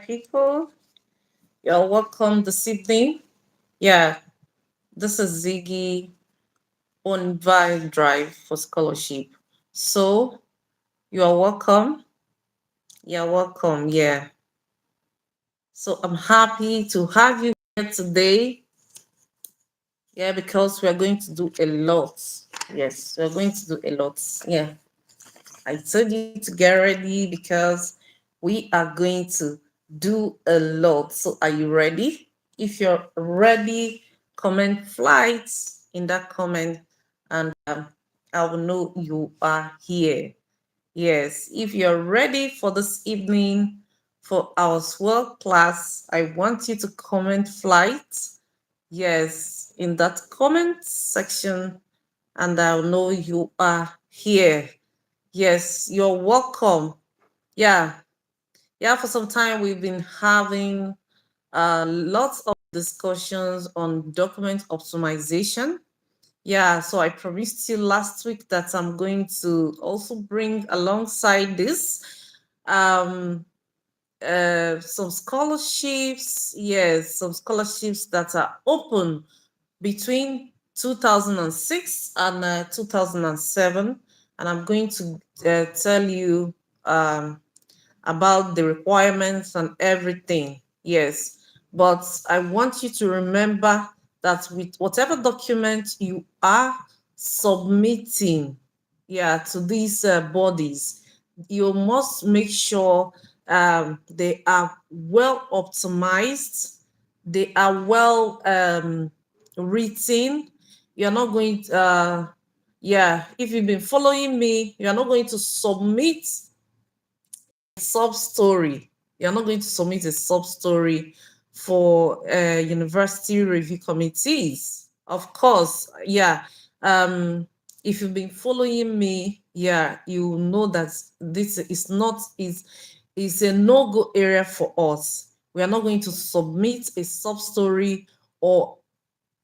people. You're welcome this evening. Yeah, this is Ziggy on Vaya Drive for Scholarship. So, you are welcome. You're welcome. Yeah. So, I'm happy to have you here today. Yeah, because we are going to do a lot. Yes, we're going to do a lot. Yeah. I told you to get ready because we are going to do a lot. So, are you ready? If you're ready, comment flights in that comment, and I will know you are here. Yes, if you're ready for this evening for our swell class, I want you to comment flights. Yes, in that comment section, and I'll know you are here. Yes, you're welcome. Yeah, yeah, for some time we've been having lots of discussions on document optimization. Yeah, so I promised you last week that I'm going to also bring alongside this um, some scholarships. Yes, some scholarships that are open between 2006 and 2007. And I'm going to tell you um, about the requirements and everything. Yes. But I want you to remember that with whatever document you are submitting, yeah, to these bodies, you must make sure they are well optimized, they are well written. You're not going to, yeah, if you've been following me, you're not going to submit sub story. You're not going to submit a sub story for university review committees. Of course, yeah. If you've been following me, yeah, you know that this is not is a no-go area for us. We are not going to submit a sub story or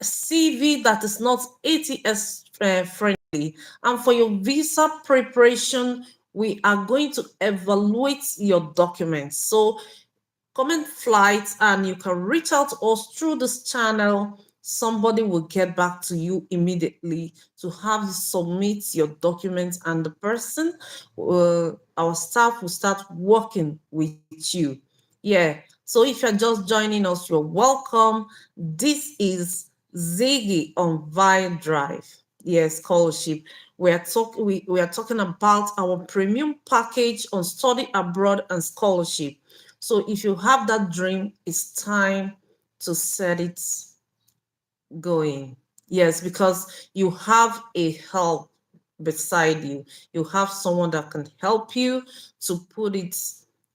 CV that is not ATS friendly. And for your visa preparation, we are going to evaluate your documents. So comment flights and you can reach out to us through this channel. Somebody will get back to you immediately to have you submit your documents, and the person, our staff will start working with you. Yeah. So if you're just joining us, you're welcome. This is Ziggy on Via Drive. Yes, scholarship. We are talking about our premium package on study abroad and scholarship. So if you have that dream, it's time to set it going. Yes, because you have a help beside you. You have someone that can help you to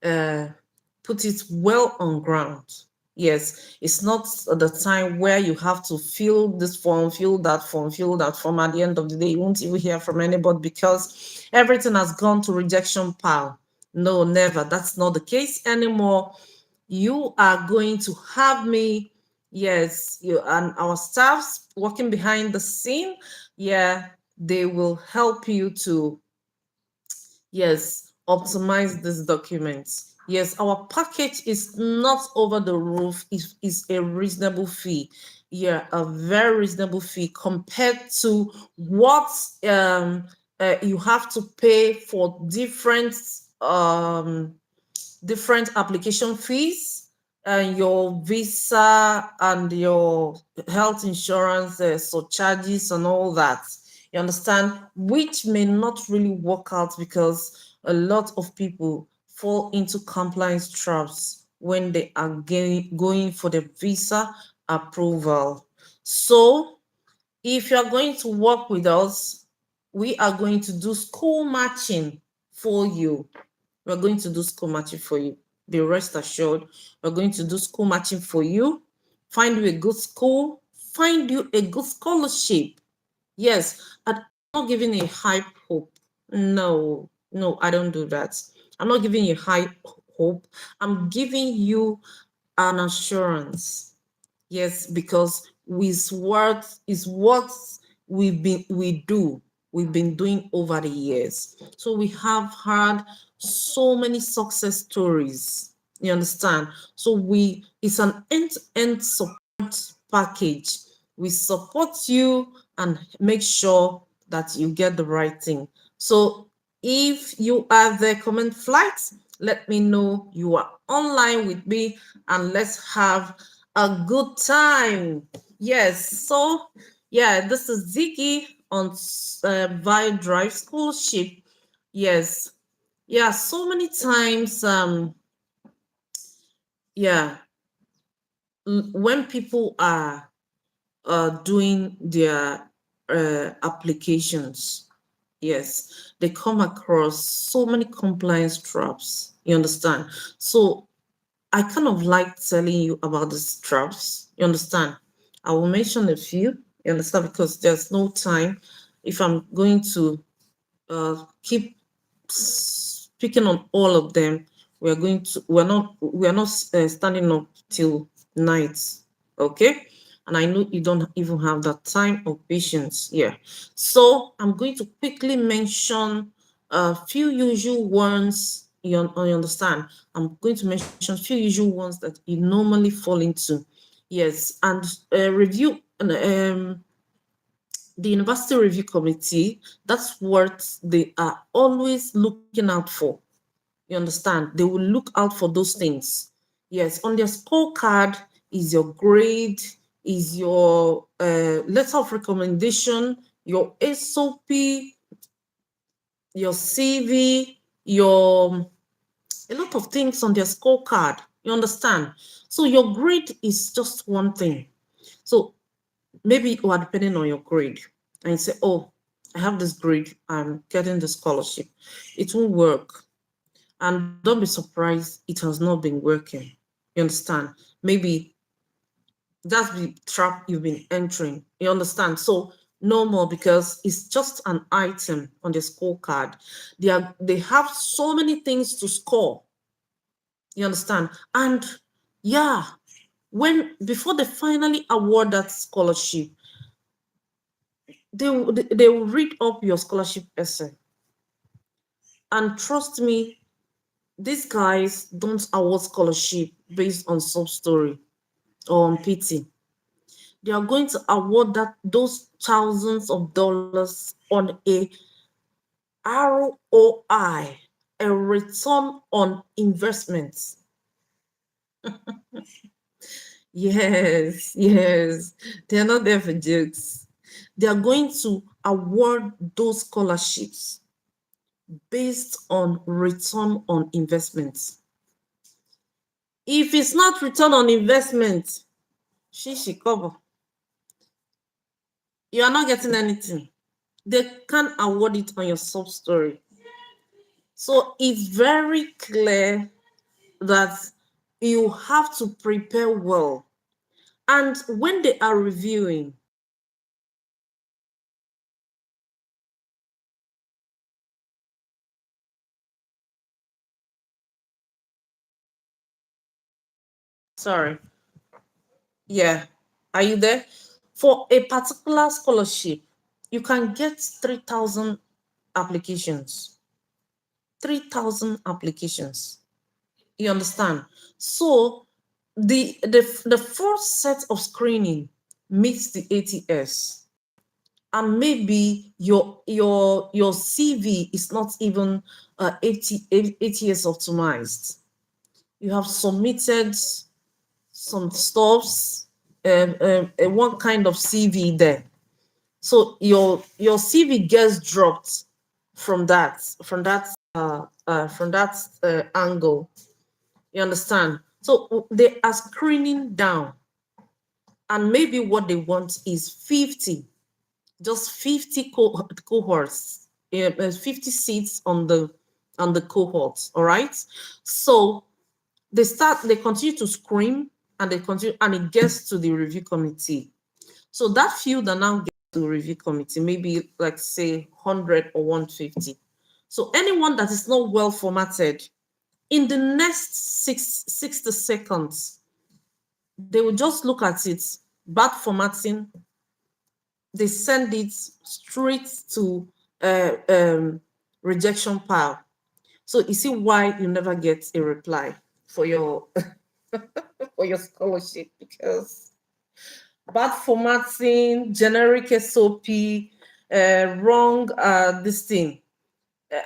uh, put it well on ground. Yes, it's not the time where you have to fill this form, fill that form, fill that form. At the end of the day, you won't even hear from anybody because everything has gone to rejection pile. No, never. That's not the case anymore. You are going to have me, yes, you and our staffs working behind the scene. Yeah, they will help you to, yes, optimize these documents. Yes, our package is not over the roof. It's a reasonable fee. Yeah, a very reasonable fee compared to what you have to pay for different application fees and your visa and your health insurance surcharges and all that. You understand? Which may not really work out because a lot of people fall into compliance traps when they are going for the visa approval. So, if you're going to work with us, we are going to do school matching for you. We're going to do school matching for you. Be rest assured, we're going to do school matching for you. Find you a good school, find you a good scholarship. Yes, and I'm not giving a high hope. No, no, I don't do that. I'm not giving you high hope. I'm giving you an assurance. Yes, because what we've been doing over the years. So we have had so many success stories. You understand? So it's an end-to-end support package. We support you and make sure that you get the right thing. So if you are the comment flight, let me know you are online with me and let's have a good time. Yes. So yeah, this is Ziggy on Via Drive Scholarship. Yes. Yeah, so many times yeah, when people are doing their applications, yes, they come across so many compliance traps. You understand? So I kind of like telling you about these traps. You understand? I will mention a few. You understand? Because there's no time. If I'm going to keep speaking on all of them, we're not standing up till night. Okay, and I know you don't even have that time or patience. Yeah, so I'm going to quickly mention a few usual ones. You understand? I'm going to mention a few usual ones that you normally fall into. Yes, and review the university review committee, that's what they are always looking out for. You understand? They will look out for those things. Yes, on their scorecard is your grade, is your letter of recommendation, your SOP, your CV, your a lot of things on their scorecard. You understand? So your grade is just one thing. So maybe you are depending on your grade and you say, oh, I have this grade, I'm getting the scholarship. It won't work. And don't be surprised, it has not been working. You understand? Maybe that's the trap you've been entering. You understand? So no more, because it's just an item on the scorecard. They have so many things to score. You understand? And yeah, when before they finally award that scholarship, they will read up your scholarship essay. And trust me, these guys don't award scholarship based on sub story or on pity. They are going to award those thousands of dollars on a ROI, a return on investment. Yes, yes. They are not there for jokes. They are going to award those scholarships based on return on investment. If it's not return on investment, she cover. You are not getting anything. They can award it on your sub story. So it's very clear that you have to prepare well. And when they are reviewing, sorry, yeah, are you there? For a particular scholarship, you can get 3,000 applications. 3,000 applications. You understand? So the first set of screening meets the ATS, and maybe your CV is not even ATS optimized. You have submitted some stuffs, one kind of CV there. So your CV gets dropped from that angle. You understand? So they are screening down, and maybe what they want is 50, just 50 cohorts, 50 seats on the cohorts. All right. So they continue to screen, and they continue, and it gets to the review committee. So that few that now get to the review committee, maybe like say 100 or 150. So anyone that is not well formatted, in the next 60 seconds, they will just look at it, bad formatting, they send it straight to rejection pile. So you see why you never get a reply for your for your scholarship, because bad formatting, generic SOP, wrong this thing,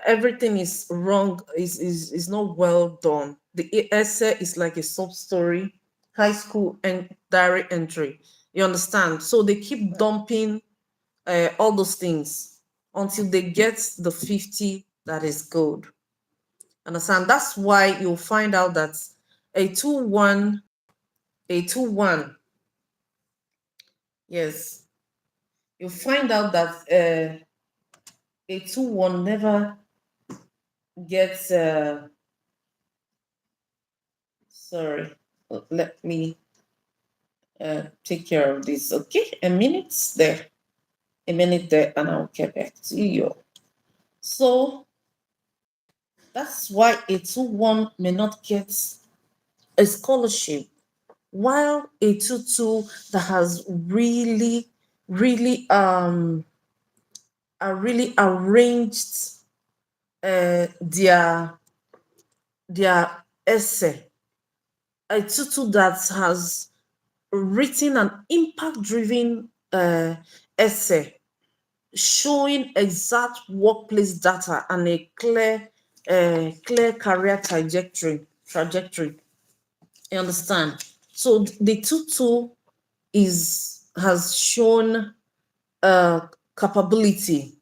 everything is wrong, is not well done. The essay is like a sub story, high school and diary entry. You understand? So they keep dumping all those things until they get the 50 that is good. Understand? That's why you'll find out that a 2-1, a 2-1, yes, you'll find out that a 2-1 never gets, sorry, let me take care of this. Okay, a minute there, and I'll get back to you. So that's why a 2-1 may not get a scholarship, while a 2-2 that has really arranged their essay, a 2-2 that has written an impact driven essay showing exact workplace data and a clear career trajectory. You understand? So the 2-2 has shown capability.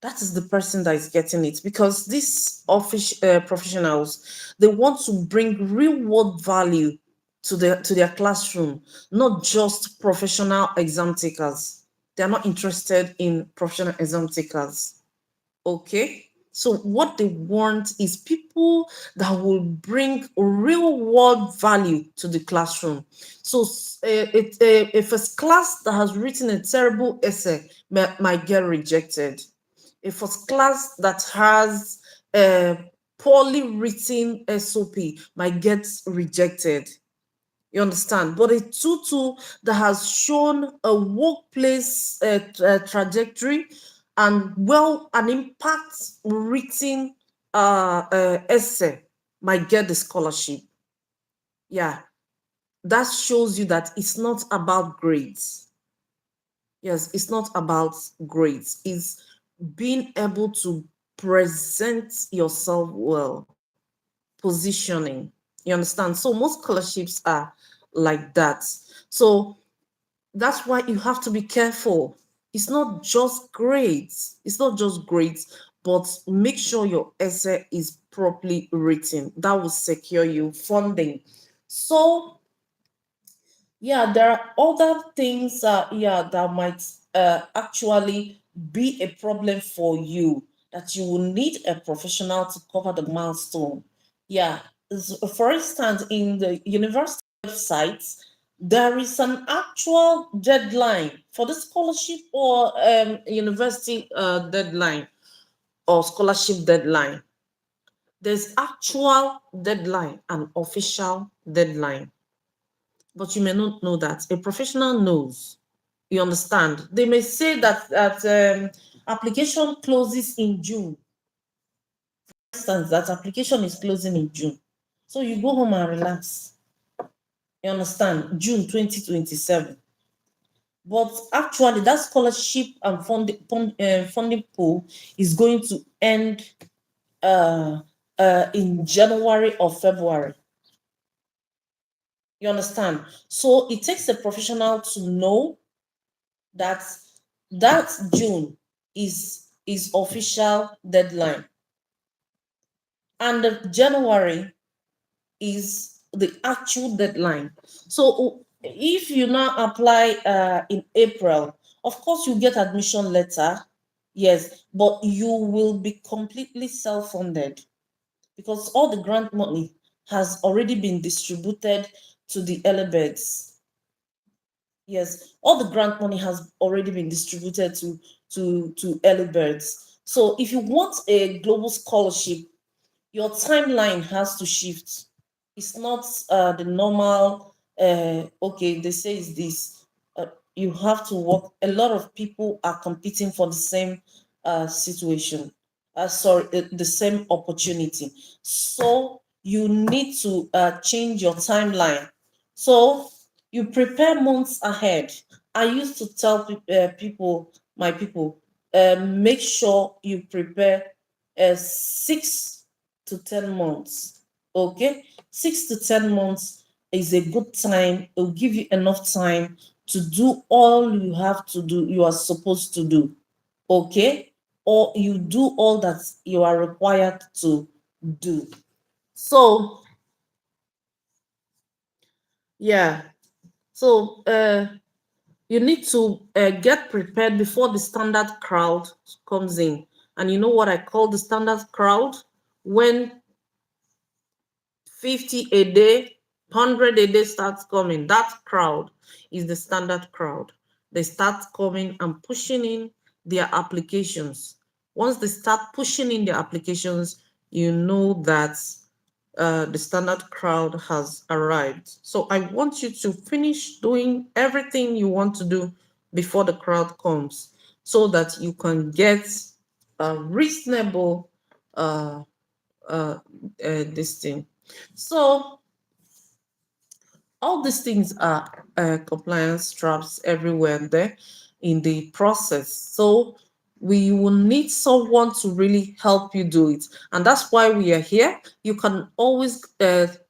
That is the person that is getting it, because these office professionals, they want to bring real world value to their classroom, not just professional exam takers. They are not interested in professional exam takers. Okay, so what they want is people that will bring real world value to the classroom. So a first class that has written a terrible essay might get rejected. A first class that has a poorly written SOP might get rejected. You understand? But a 2-2 that has shown a workplace trajectory and an impact written essay might get the scholarship. Yeah, that shows you that it's not about grades. Yes, it's not about grades. It's being able to present yourself well, positioning. You understand? So most scholarships are like that. So that's why you have to be careful. It's not just grades. It's not just grades, but make sure your essay is properly written. That will secure you funding. So yeah, there are other things that might actually be a problem for you, that you will need a professional to cover the milestone. Yeah, for instance, in the university websites, there is an actual deadline for the scholarship or university deadline or scholarship deadline. There's actual deadline and official deadline, but you may not know that. A professional knows. You understand? They may say that application closes in June. For instance, that application is closing in June. So you go home and relax. You understand? June 2027. But actually, that scholarship and funding pool is going to end uh, in January or February. You understand? So it takes a professional to know that June is official deadline, and the January is the actual deadline. So if you now apply in April, of course you get admission letter, yes, but you will be completely self-funded, because all the grant money has already been distributed to the early birds. Yes, all the grant money has already been distributed to early birds. So if you want a global scholarship, your timeline has to shift. It's not the normal, okay, they say it's this. You have to work. A lot of people are competing for the same situation. Sorry, the same opportunity. So you need to change your timeline. So you prepare months ahead. I used to tell people, my people, make sure you prepare 6 to 10 months. Okay, 6 to 10 months is a good time. It will give you enough time to do all you have to do, you are supposed to do. Okay, or you do all that you are required to do. So yeah, so you need to get prepared before the standard crowd comes in. And you know what I call the standard crowd? When 50 a day, 100 a day starts coming, that crowd is the standard crowd. They start coming and pushing in their applications. Once they start pushing in their applications, you know that the standard crowd has arrived. So I want you to finish doing everything you want to do before the crowd comes, so that you can get a reasonable uh, this thing. So all these things are compliance traps everywhere there in the process. So we will need someone to really help you do it. And that's why we are here. You can always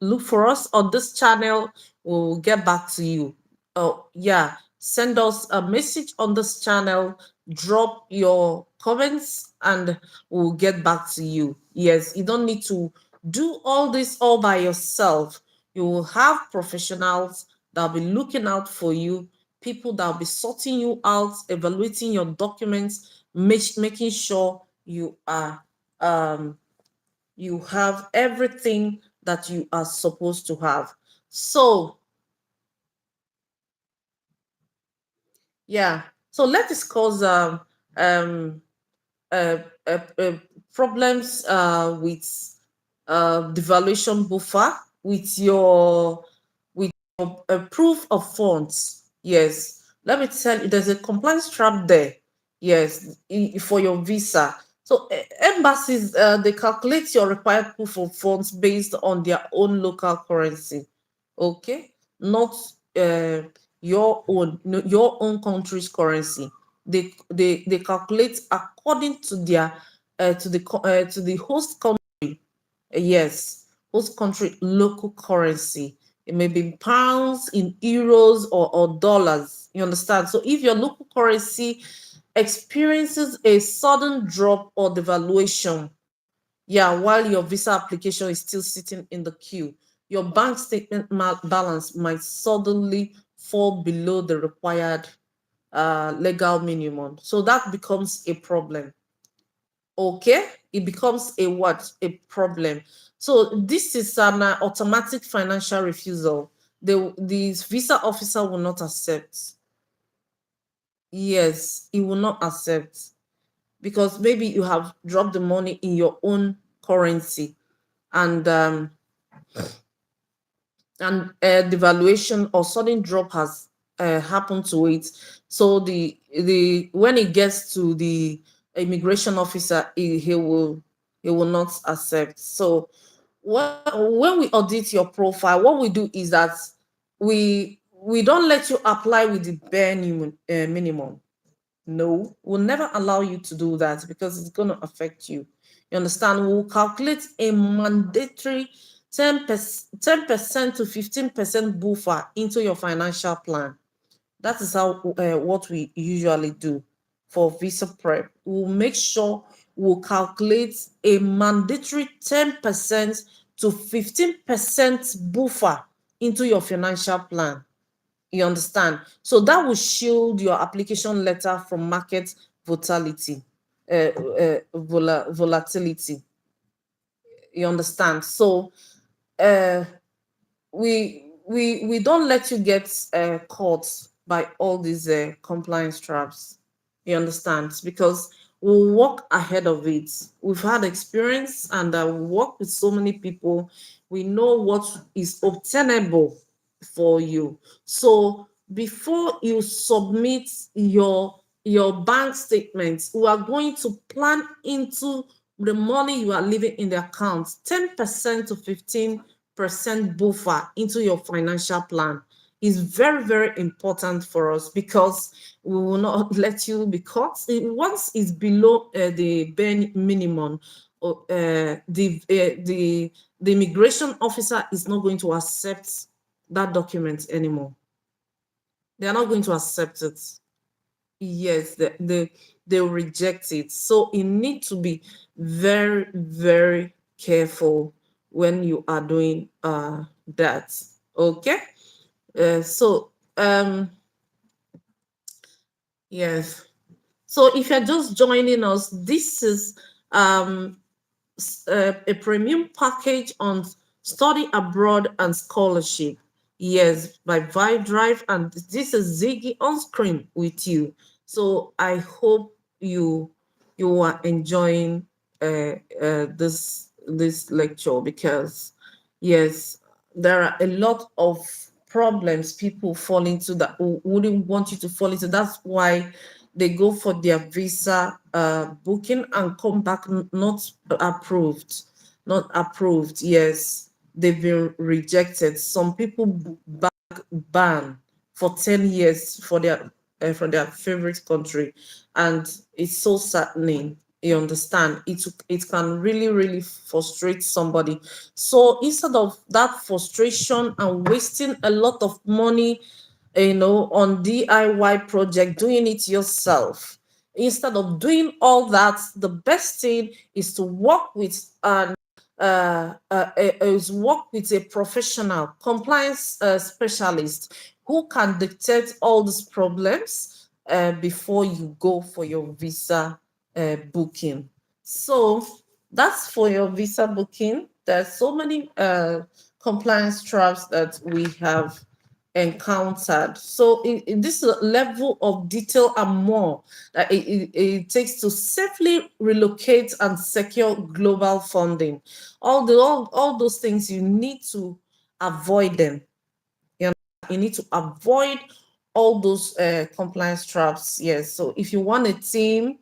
look for us on this channel. We'll get back to you. Oh, yeah. Send us a message on this channel, drop your comments, and we'll get back to you. Yes, you don't need to do all this all by yourself. You will have professionals that will be looking out for you, people that will be sorting you out, evaluating your documents, making sure um, you have everything that you are supposed to have. So yeah, so let's discuss um, uh, uh, uh, problems with the valuation buffer with your a proof of funds. Yes, let me tell you, there's a compliance trap there. Yes, for your visa. So embassies, they calculate your required proof of funds based on their own local currency. Okay, not uh, your own, no, your own country's currency. They calculate according to their to the host country. Yes, host country local currency. It may be in pounds, in euros, or dollars. You understand? So if your local currency experiences a sudden drop or devaluation, yeah, while your visa application is still sitting in the queue, your bank statement balance might suddenly fall below the required legal minimum. So that becomes a problem. Okay, it becomes a what? A problem. So this is an automatic financial refusal. The visa officer will not accept. Yes, he will not accept, because maybe you have dropped the money in your own currency, and devaluation or sudden drop has happened to it. So the when it gets to the immigration officer, he will not accept. So when we audit your profile, what we do is that we don't let you apply with the bare minimum. No, we'll never allow you to do that, because it's going to affect you. You understand? We'll calculate a mandatory 10% to 15% buffer into your financial plan. That is how what we usually do for visa prep. We'll make sure we'll calculate a mandatory 10% to 15% buffer into your financial plan. You understand? So that will shield your application letter from market volatility. Volatility. You understand? So uh, we don't let you get caught by all these compliance traps. You understand? Because we'll walk ahead of it. We've had experience, and we work with so many people. We know what is obtainable for you. So before you submit your bank statements, we are going to plan into the money you are leaving in the account, 10% to 15% buffer into your financial plan is very, very important for us, because we will not let you be caught. Once it's below the bare minimum, the immigration officer is not going to accept that document anymore. They are not going to accept it. Yes, they'll reject it. So you need to be very, very careful when you are doing that. Okay. So yes. So if you're just joining us, this is um a premium package on study abroad and scholarship. Yes, by Vaya Drive, and this is Ziggy on screen with you. So I hope you are enjoying this lecture, because yes, there are a lot of problems people fall into that wouldn't want you to fall into. That's why they go for their visa booking and come back not approved. Not approved. Yes, they've been rejected. Some people back ban for 10 years for their favorite country, and it's so saddening. You understand? It can really, really frustrate somebody. So instead of that frustration and wasting a lot of money, on DIY project, doing it yourself, instead of doing all that, the best thing is to work with an is work with a professional compliance specialist who can dictate all these problems before you go for your visa booking. So that's for your visa booking. There's so many compliance traps that we have encountered. So this level of detail and more that it takes to safely relocate and secure global funding. All those things, you need to avoid them. You, know, you need to avoid all those compliance traps. Yes. So if you want a team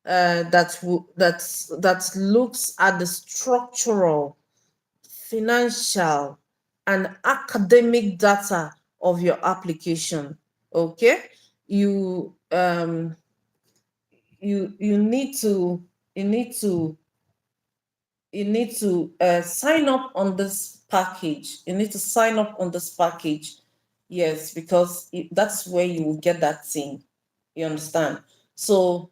that looks at the structural, financial, and academic data of your application, okay, you you need to you need to you need to sign up on this package. You need to sign up on this package. Yes, because that's where you will get that thing. You understand? So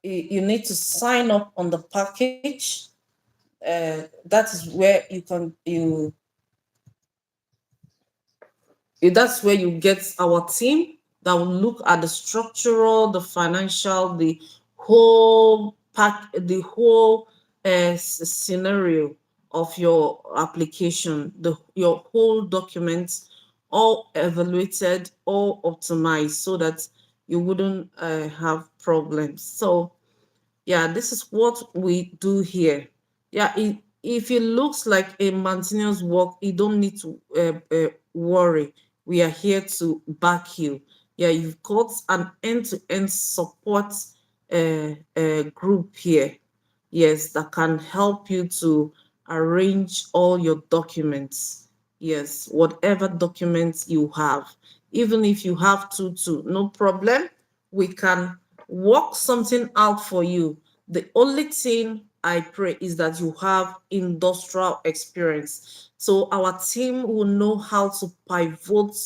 you need to sign up on the package. That is where that's where you get our team that will look at the structural, the financial, the whole scenario of your application, your whole documents, all evaluated, all optimized, so that you wouldn't have problems. So yeah, this is what we do here. Yeah, if it looks like a mountainous work, you don't need to worry. We are here to back you. Yeah, you've got an end-to-end support group here. Yes, that can help you to arrange all your documents. Yes, whatever documents you have. Even if you have no problem. We can work something out for you. The only thing I pray is that you have industrial experience. So our team will know how to pivot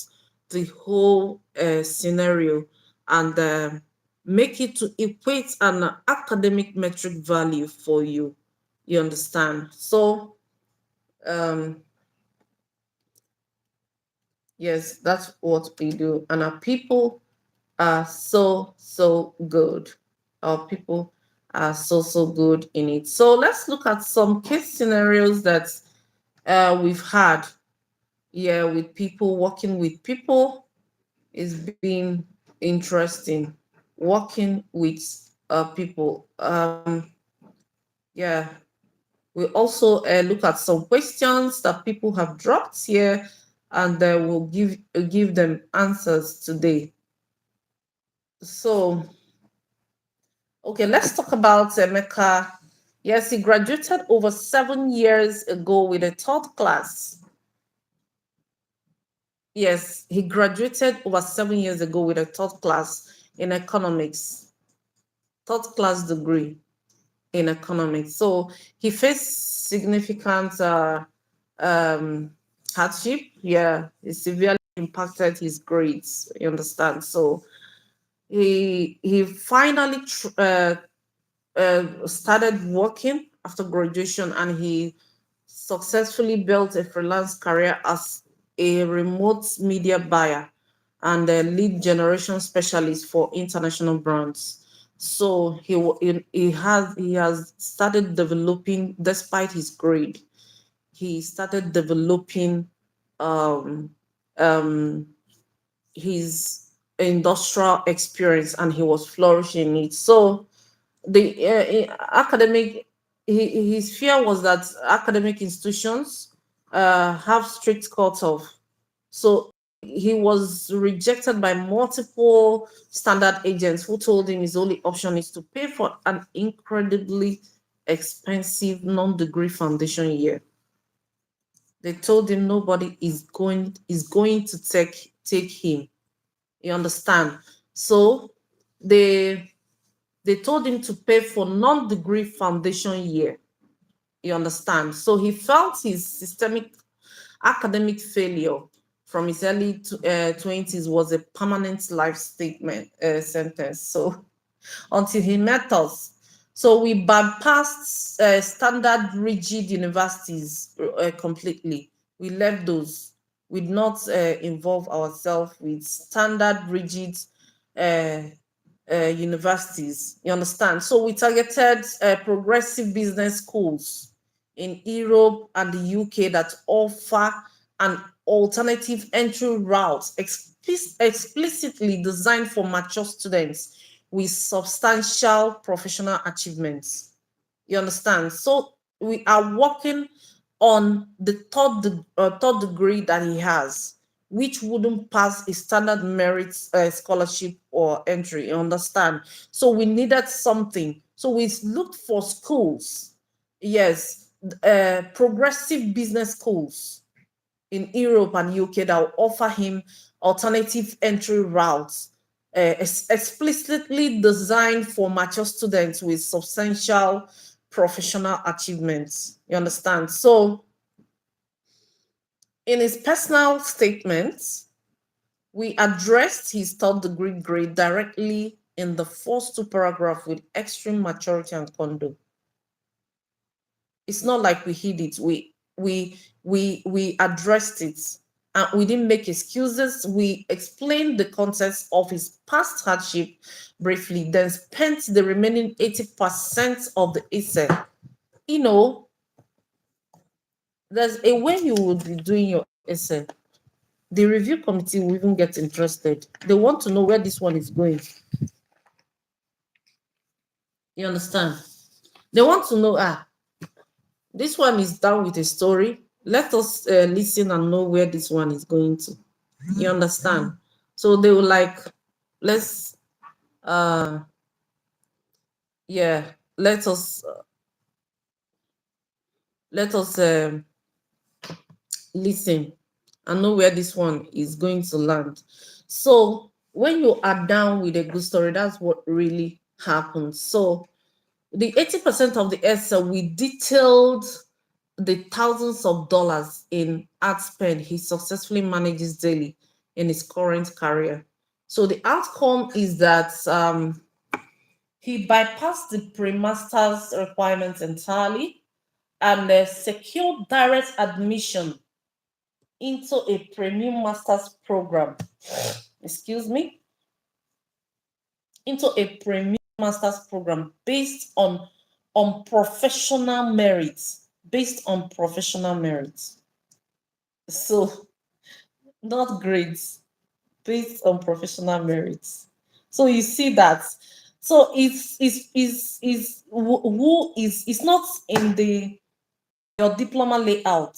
the whole scenario and make it to equate an academic metric value for you. You understand? So, um, yes, that's what we do. And our people are so, so good. Our people are so, so good in it. So let's look at some case scenarios that we've had. Yeah, with people, working with people is being interesting. Working with people. Yeah, we also look at some questions that people have dropped here, and we'll give them answers today. So, okay, let's talk about Emeka. Yes, he graduated over 7 years ago with a third class. Yes, he graduated over 7 years ago with a third class in economics, third class degree in economics. So he faced significant um, hardship. Yeah, it severely impacted his grades. You understand? So he finally started working after graduation, and he successfully built a freelance career as a remote media buyer and a lead generation specialist for international brands. So he has started developing, despite his grade, he started developing um, um, his industrial experience, and he was flourishing it. So the academic his fear was that academic institutions have strict cutoff. So he was rejected by multiple standard agents who told him his only option is to pay for an incredibly expensive non-degree foundation year. They told him nobody is going to take him. You understand? So they they told him to pay for non-degree foundation year. You understand? So he felt his systemic academic failure from his early 20s was a permanent life statement sentence. So until he met us. So we bypassed standard rigid universities completely. We left those. We did not involve ourselves with standard rigid uh, universities. You understand? So we targeted progressive business schools in Europe and the UK that offer an alternative entry route explicitly designed for mature students with substantial professional achievements. You understand? So we are working on the third degree that he has, which wouldn't pass a standard merit scholarship or entry. You understand? So we needed something. So we looked for schools. Yes, progressive business schools in Europe and UK that will offer him alternative entry routes, explicitly designed for mature students with substantial professional achievements. You understand? So, in his personal statements, we addressed his third degree grade directly in the first two paragraphs with extreme maturity and conduct. It's not like we hid it. We addressed it, and we didn't make excuses. We explained the context of his past hardship briefly, then spent the remaining 80% of the essay. You know, there's a way you would be doing your essay. The review committee will even get interested. They want to know where this one is going. You understand? They want to know, this one is done with a story. Let us listen and know where this one is going to. You understand? So they will like, let's, uh, yeah, let us, let us listen and know where this one is going to land. So when you are down with a good story, that's what really happens. So the 80% of the essay, we detailed the thousands of dollars in ad spend he successfully manages daily in his current career. So the outcome is that he bypassed the pre-master's requirements entirely and secured direct admission into a premium master's program. Excuse me, into a premium master's program based on professional merits, based on professional merits. So not grades, based on professional merits. So you see that. So who is it's not in the your diploma layout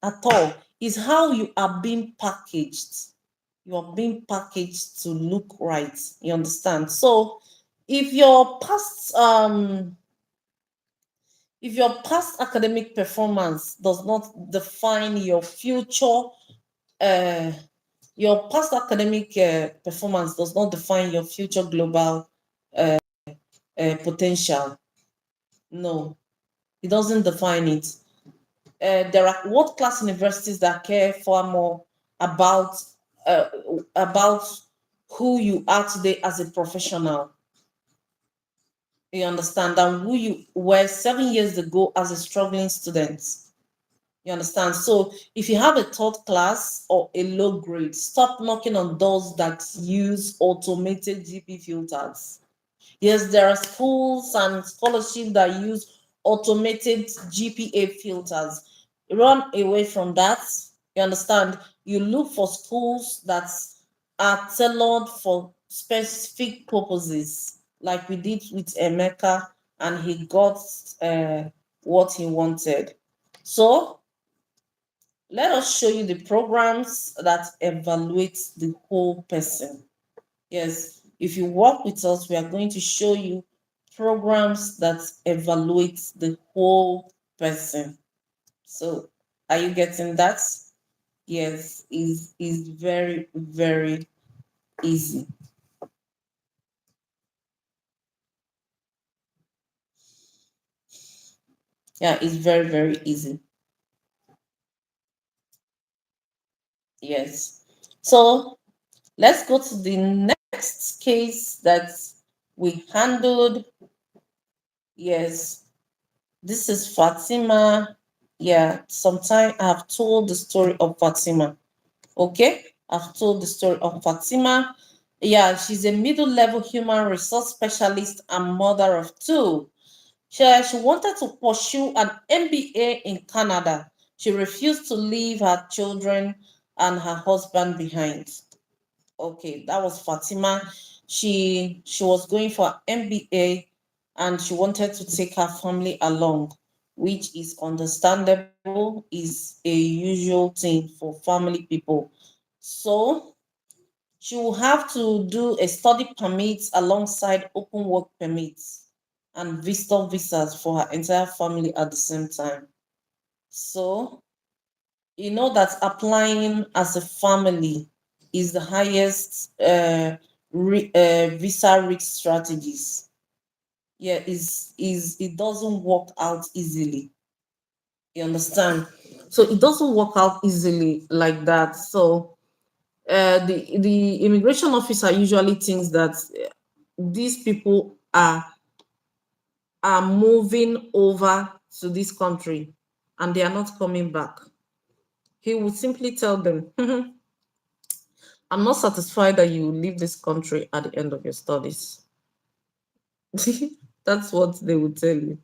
at all. It's how you are being packaged. You are being packaged to look right. You understand? So if your past if your past academic performance does not define uh, your past academic performance does not define your future global potential. No, it doesn't define it. There are world-class universities that care far more about uh, about who you are today as a professional. You understand? Than who you were 7 years ago as a struggling student. You understand? So if you have a third class or a low grade, stop knocking on doors that use automated GP filters. Yes, there are schools and scholarships that use automated GPA filters. Run away from that. You understand? You look for schools that are tailored for specific purposes, like we did with Emeka, and he got uh, what he wanted. So let us show you the programs that evaluate the whole person. Yes, if you work with us, we are going to show you programs that evaluate the whole person. So, are you getting that? Yes, is very, very easy. Yeah, it's very, very easy. Yes. So let's go to the next case that we handled. Yes, this is Fatima. Yeah, sometime I have told the story of Fatima. Okay, I've told the story of Fatima. Yeah, she's a middle level human resource specialist and mother of two. She wanted to pursue an MBA in Canada. She refused to leave her children and her husband behind. Okay, that was Fatima. She was going for MBA and she wanted to take her family along, which is understandable, is a usual thing for family people. So she will have to do a study permit alongside open work permits and visitor visas for her entire family at the same time. So you know that applying as a family is the highest visa risk strategies. Yeah, is it doesn't work out easily. You understand? So it doesn't work out easily like that. So the immigration officer usually thinks that these people are moving over to this country and they are not coming back. He would simply tell them, I'm not satisfied that you leave this country at the end of your studies. That's what they would tell you.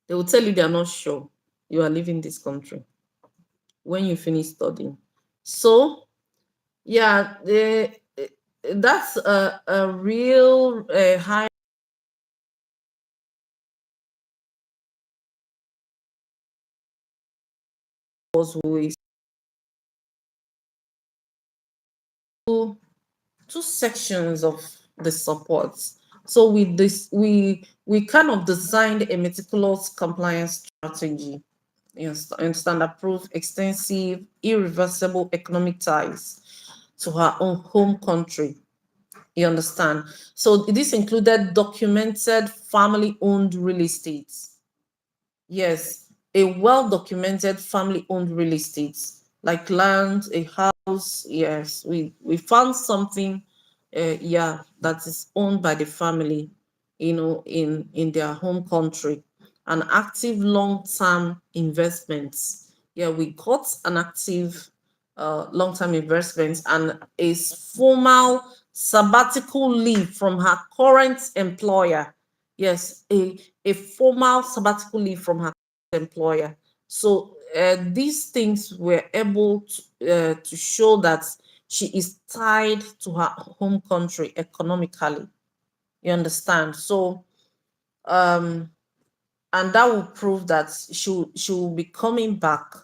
They will tell you they are not sure you are leaving this country when you finish studying. So, yeah, that's a real high ways. Two sections of the support. So with this, we kind of designed a meticulous compliance strategy. Yes, understand, approve extensive, irreversible economic ties to her own home country. You understand? So this included documented family-owned real estate. Yes, a well-documented family-owned real estate, like land, a house. Yes, we found something, yeah, that is owned by the family, in their home country, an active long-term investments. Yeah, we got an active long-term investment and a formal sabbatical leave from her current employer. Yes, a formal sabbatical leave from her employer. So these things were able to show that she is tied to her home country economically. You understand? So, um, and that will prove that she will be coming back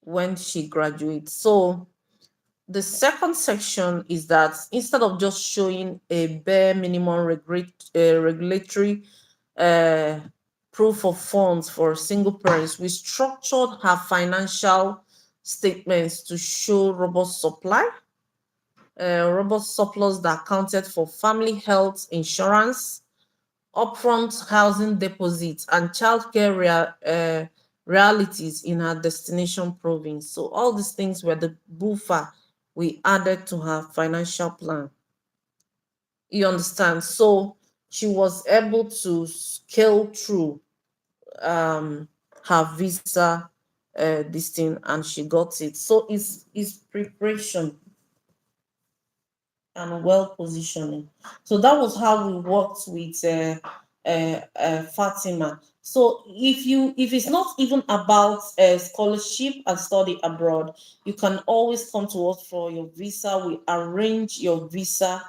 when she graduates. So, the second section is that instead of just showing a bare minimum regulatory proof of funds for single parents. We structured her financial statements to show robust surplus that accounted for family health insurance, upfront housing deposits, and childcare realities in her destination province. So all these things were the buffer we added to her financial plan. You understand? So she was able to scale through um her visa this thing, and she got it. So it's preparation and well positioning. So that was how we worked with Fatima. So if it's not even about scholarship and study abroad, you can always come to us for your visa. We arrange your visa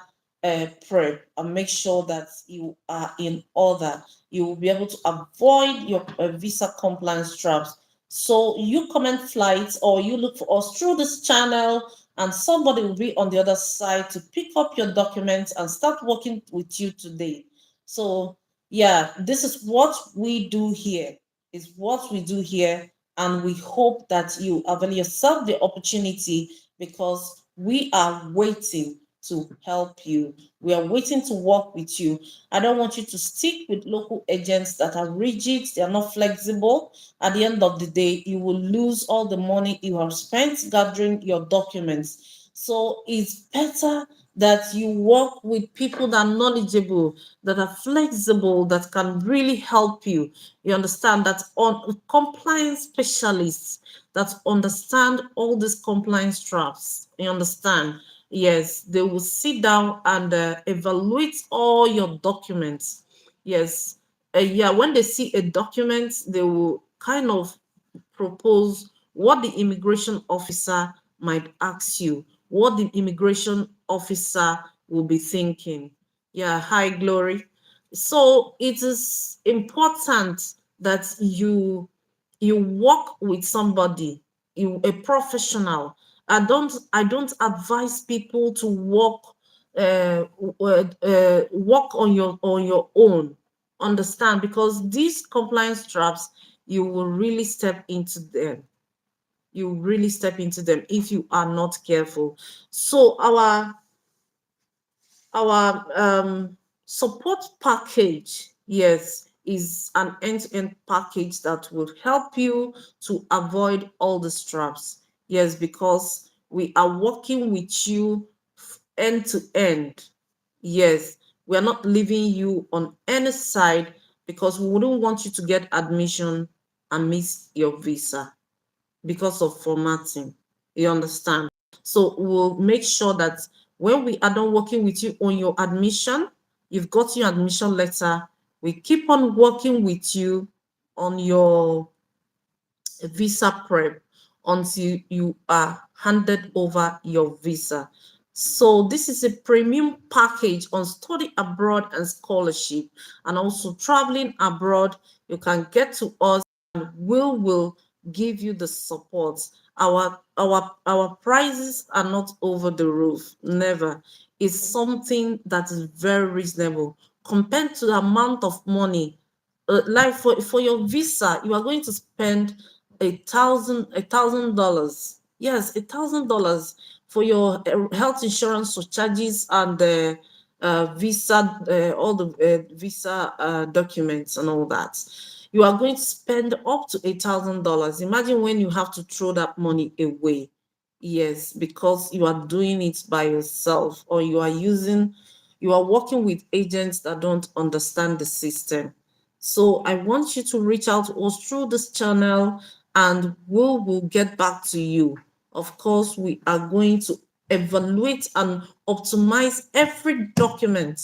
prep and make sure that you are in order. You will be able to avoid your visa compliance traps. So you comment flights or you look for us through this channel, and somebody will be on the other side to pick up your documents and start working with you today. So yeah, this is what we do here. Is what we do here, and we hope that you avail yourself the opportunity, because we are waiting to help you. We are waiting to work with you. I don't want you to stick with local agents that are rigid, they are not flexible. At the end of the day, you will lose all the money you have spent gathering your documents. So it's better that you work with people that are knowledgeable, that are flexible, that can really help you. You understand that on compliance specialists that understand all these compliance traps. You understand? Yes, they will sit down and evaluate all your documents. Yes, yeah, when they see a document, they will kind of propose what the immigration officer might ask you, what the immigration officer will be thinking. Yeah, high glory. So it is important that you work with somebody, a professional. I don't advise people to work on your own. Understand? Because these compliance traps, you will really step into them. You really step into them if you are not careful. So our support package, yes, is an end-to-end package that will help you to avoid all the traps. Yes, because we are working with you end to end. Yes, we are not leaving you on any side, because we wouldn't want you to get admission and miss your visa because of formatting. You understand? So we'll make sure that when we are done working with you on your admission, you've got your admission letter. We keep on working with you on your visa prep until you are handed over your visa. So this is a premium package on study abroad and scholarship, and also traveling abroad. You can get to us, and we will give you the support. Our prices are not over the roof. Never. It's something that is very reasonable compared to the amount of money. Like for your visa, you are going to spend $1,000. Yes, $1,000 for your health insurance charges and the visa, all the visa documents and all that. You are going to spend up to $1,000. Imagine when you have to throw that money away. Yes, because you are doing it by yourself, or you are working with agents that don't understand the system. So I want you to reach out to us through this channel, and we will get back to you. Of course, we are going to evaluate and optimize every document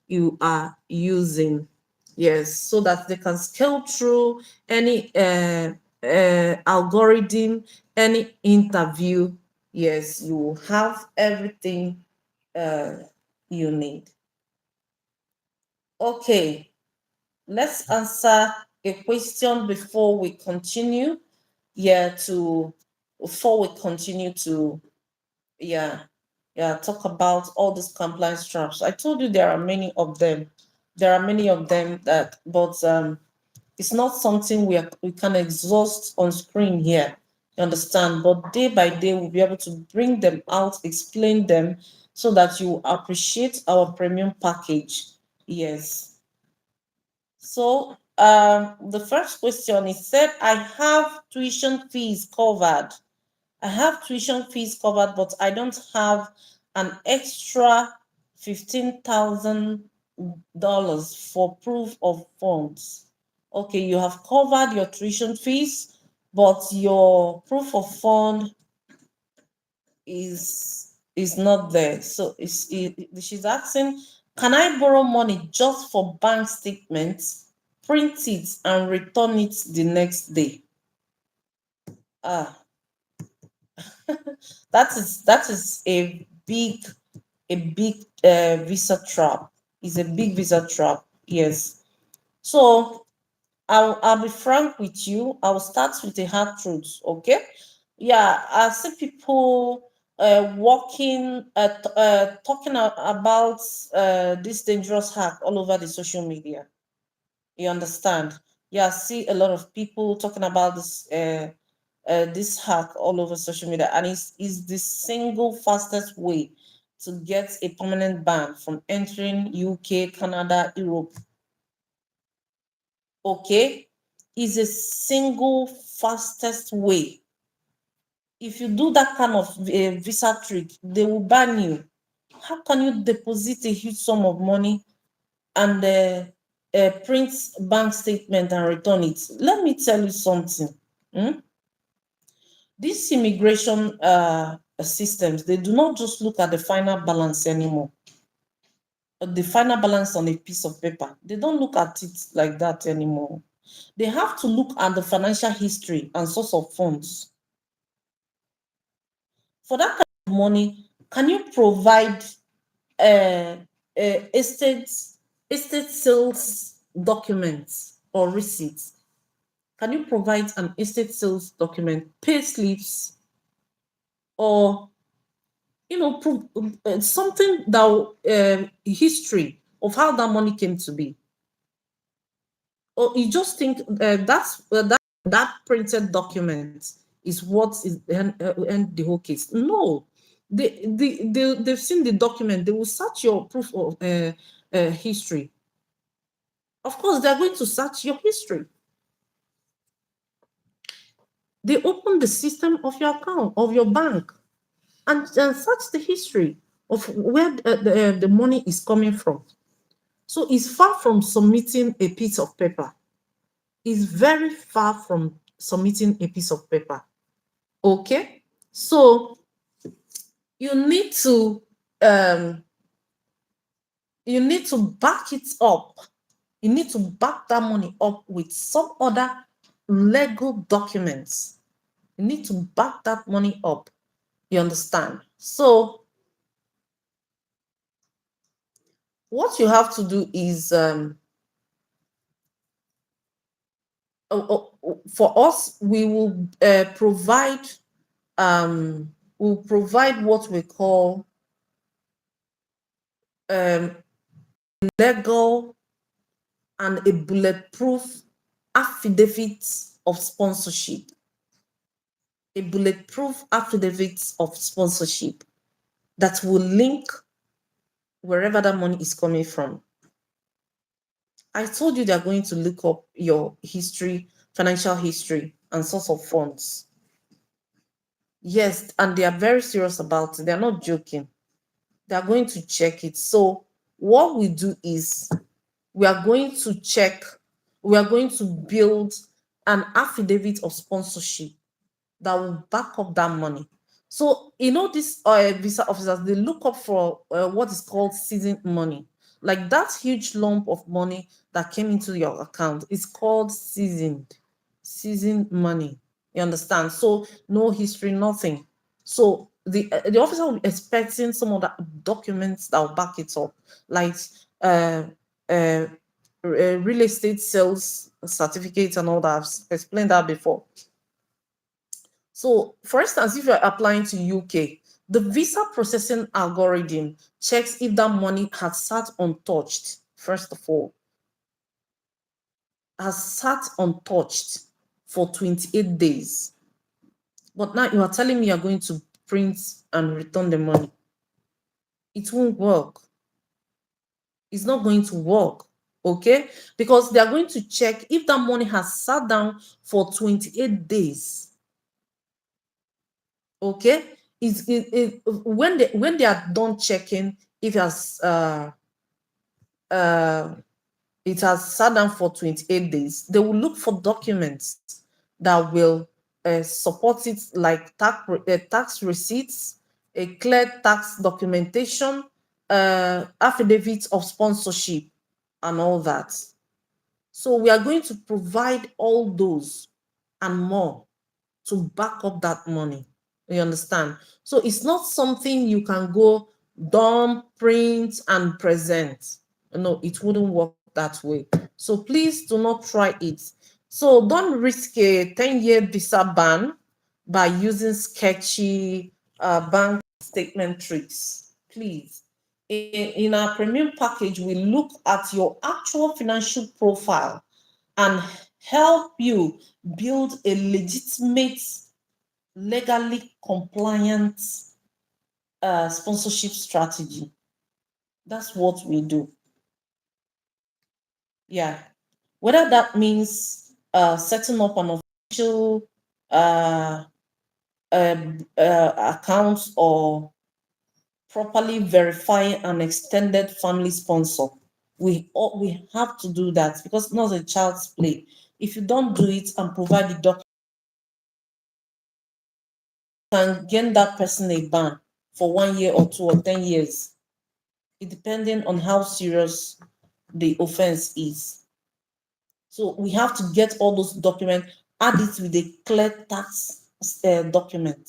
you are using. Yes, so that they can scale through any algorithm, any interview. Yes, you will have everything uh, you need. Okay, let's answer a question before we continue. Yeah, to before we continue to yeah, talk about all these compliance traps. I told you there are many of them. There are many of them that, but It's not something we can exhaust on screen here. You understand? But day by day, we'll be able to bring them out, explain them, so that you appreciate our premium package. Yes. So the first question is said, I have tuition fees covered. I have tuition fees covered, but I don't have an extra $15,000 for proof of funds. Okay, you have covered your tuition fees, but your proof of fund is not there. So she's asking, can I borrow money just for bank statements, print it, and return it the next day? Ah, that is a big visa trap. It's a big visa trap. Yes. So I'll be frank with you. I'll start with the hard truth. Okay. Yeah, I see people talking about this dangerous hack all over the social media. You understand? Yeah, I see a lot of people talking about this hack all over social media, and it's the single fastest way to get a permanent ban from entering UK, Canada, Europe. Okay, is a single fastest way. If you do that kind of visa trick, they will ban you. How can you deposit a huge sum of money and print bank statement and return it? Let me tell you something. Hmm? These immigration systems, they do not just look at the final balance anymore. The final balance on a piece of paper. They don't look at it like that anymore. They have to look at the financial history and source of funds. For that kind of money, can you provide uh, estate sales documents or receipts? Can you provide an estate sales document, pay slips, or something that history of how that money came to be? Or you just think that printed document is what is and the whole case? No, they've seen the document. They will search your proof of history. Of course, they're going to search your history. They open the system of your account, of your bank, and search the history of where the money is coming from. So it's far from submitting a piece of paper. It's very far from submitting a piece of paper. Okay? So you need to um, back it up. You need to back that money up with some other legal documents. You need to back that money up. You understand? So what you have to do is for us, we will provide what we call um, legal and a bulletproof affidavit of sponsorship. A bulletproof affidavit of sponsorship that will link wherever that money is coming from. I told you they're going to look up your history, financial history, and source of funds. Yes, and they are very serious about it. They're not joking. They are going to check it. So what we do is we are going to check, we are going to build an affidavit of sponsorship that will back up that money. So, these visa officers, they look up for what is called seasoned money. Like that huge lump of money that came into your account is called seasoned money. You understand? So, no history, nothing. So, the officer will be expecting some of the documents that will back it up, like uh, uh, real estate sales certificates and all that. I've explained that before. So, for instance, if you're applying to UK, the visa processing algorithm checks if that money has sat untouched, first of all. has sat untouched for 28 days. But now you are telling me you're going to print and return the money. It won't work. It's not going to work. Okay? Because they are going to check if that money has sat down for 28 days. Okay? When they are done checking if uh, it has sat down for 28 days, they will look for documents that will support it, like tax receipts, a clear tax documentation, affidavit of sponsorship, and all that. So we are going to provide all those and more to back up that money. You understand? So it's not something you can go dump, print, and present. No, it wouldn't work that way. So please do not try it. So don't risk a 10-year visa ban by using sketchy bank statement tricks. Please. In our premium package, we look at your actual financial profile and help you build a legitimate, legally compliant sponsorship strategy. That's what we do. Yeah. Whether that means setting up an official uh, account or properly verifying an extended family sponsor. We have to do that because not a child's play. If you don't do it and provide the document, you can gain that person a ban for 1 year or 2 or 10 years, it depending on how serious the offense is. So we have to get all those documents, add it with a clear tax document,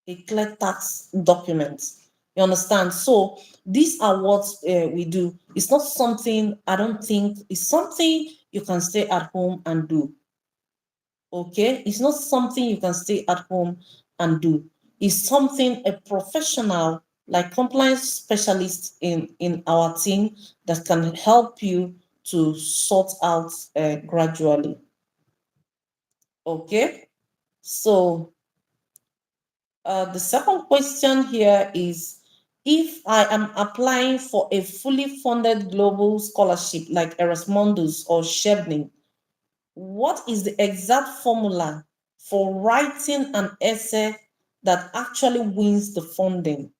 a clear tax document. You understand? So these are what we do. It's not something, I don't think it's something you can stay at home and do. Okay, it's not something you can stay at home and do. It's something a professional like compliance specialist in our team that can help you to sort out gradually. Okay, so the second question here is, if I am applying for a fully funded global scholarship like Erasmus or Chevening, what is the exact formula for writing an essay that actually wins the funding?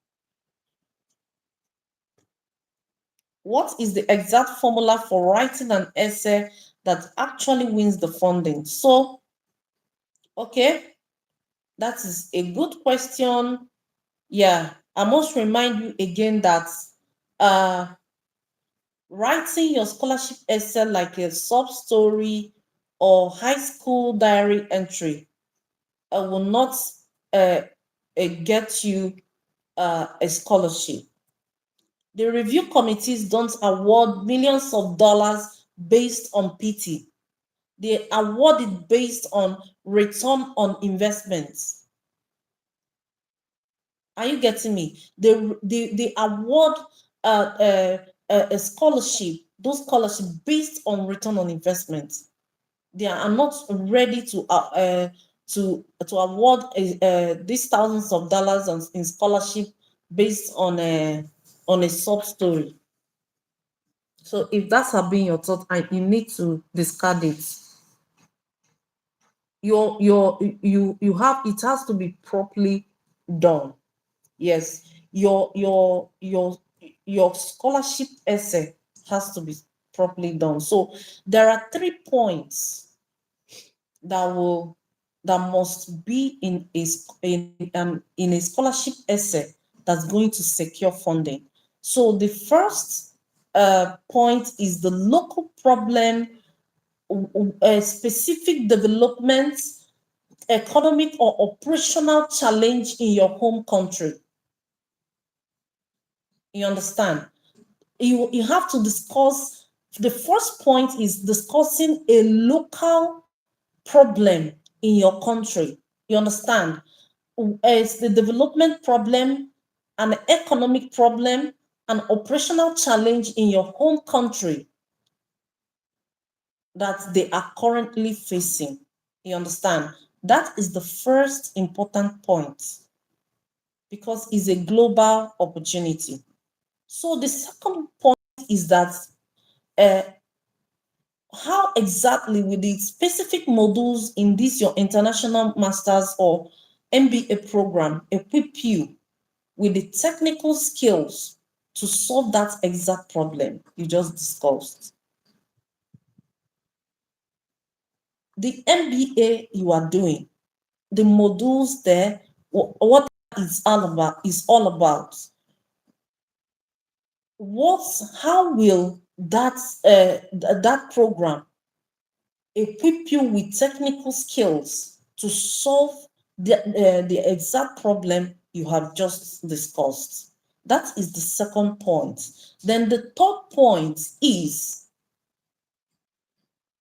What is the exact formula for writing an essay that actually wins the funding? So, okay, that is a good question. Yeah, I must remind you again that uh, writing your scholarship essay like a sub story or high school diary entry will not uh, get you a scholarship. The review committees don't award millions of dollars based on pity. They award it based on return on investments. Are you getting me? They award a scholarship, those scholarships based on return on investment. They are not ready to award these thousands of dollars in scholarship based on a sub story. So if that's have been your thought, and you need to discard it. You have, it has to be properly done. Yes, your scholarship essay has to be properly done. So there are 3 points that must be in a scholarship essay that's going to secure funding. So the first point is the local problem, a specific development, economic or operational challenge in your home country. You understand? You have to discuss, the first point is discussing a local problem in your country. You understand? It's the development problem, an economic problem, an operational challenge in your home country. that they are currently facing. You understand? That is the first important point because it's a global opportunity. So the second point is that uh, how exactly will the specific modules in this your international masters or MBA program equip you with the technical skills to solve that exact problem you just discussed? The MBA you are doing, the modules there, what it's all about. How will that program equip you with technical skills to solve the exact problem you have just discussed? That is the second point. Then the third point is,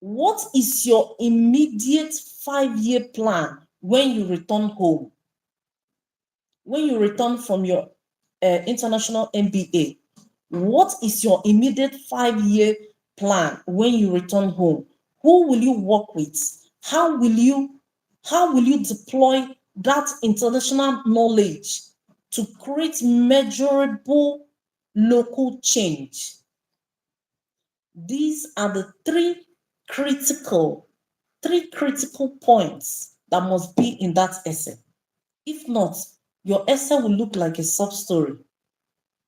what is your immediate 5-year plan when you return home? When you return from your international MBA, what is your immediate 5-year plan when you return home? Who will you work with? How will you deploy that international knowledge to create measurable local change? These are the three critical points that must be in that essay. If not, your essay will look like a sub story,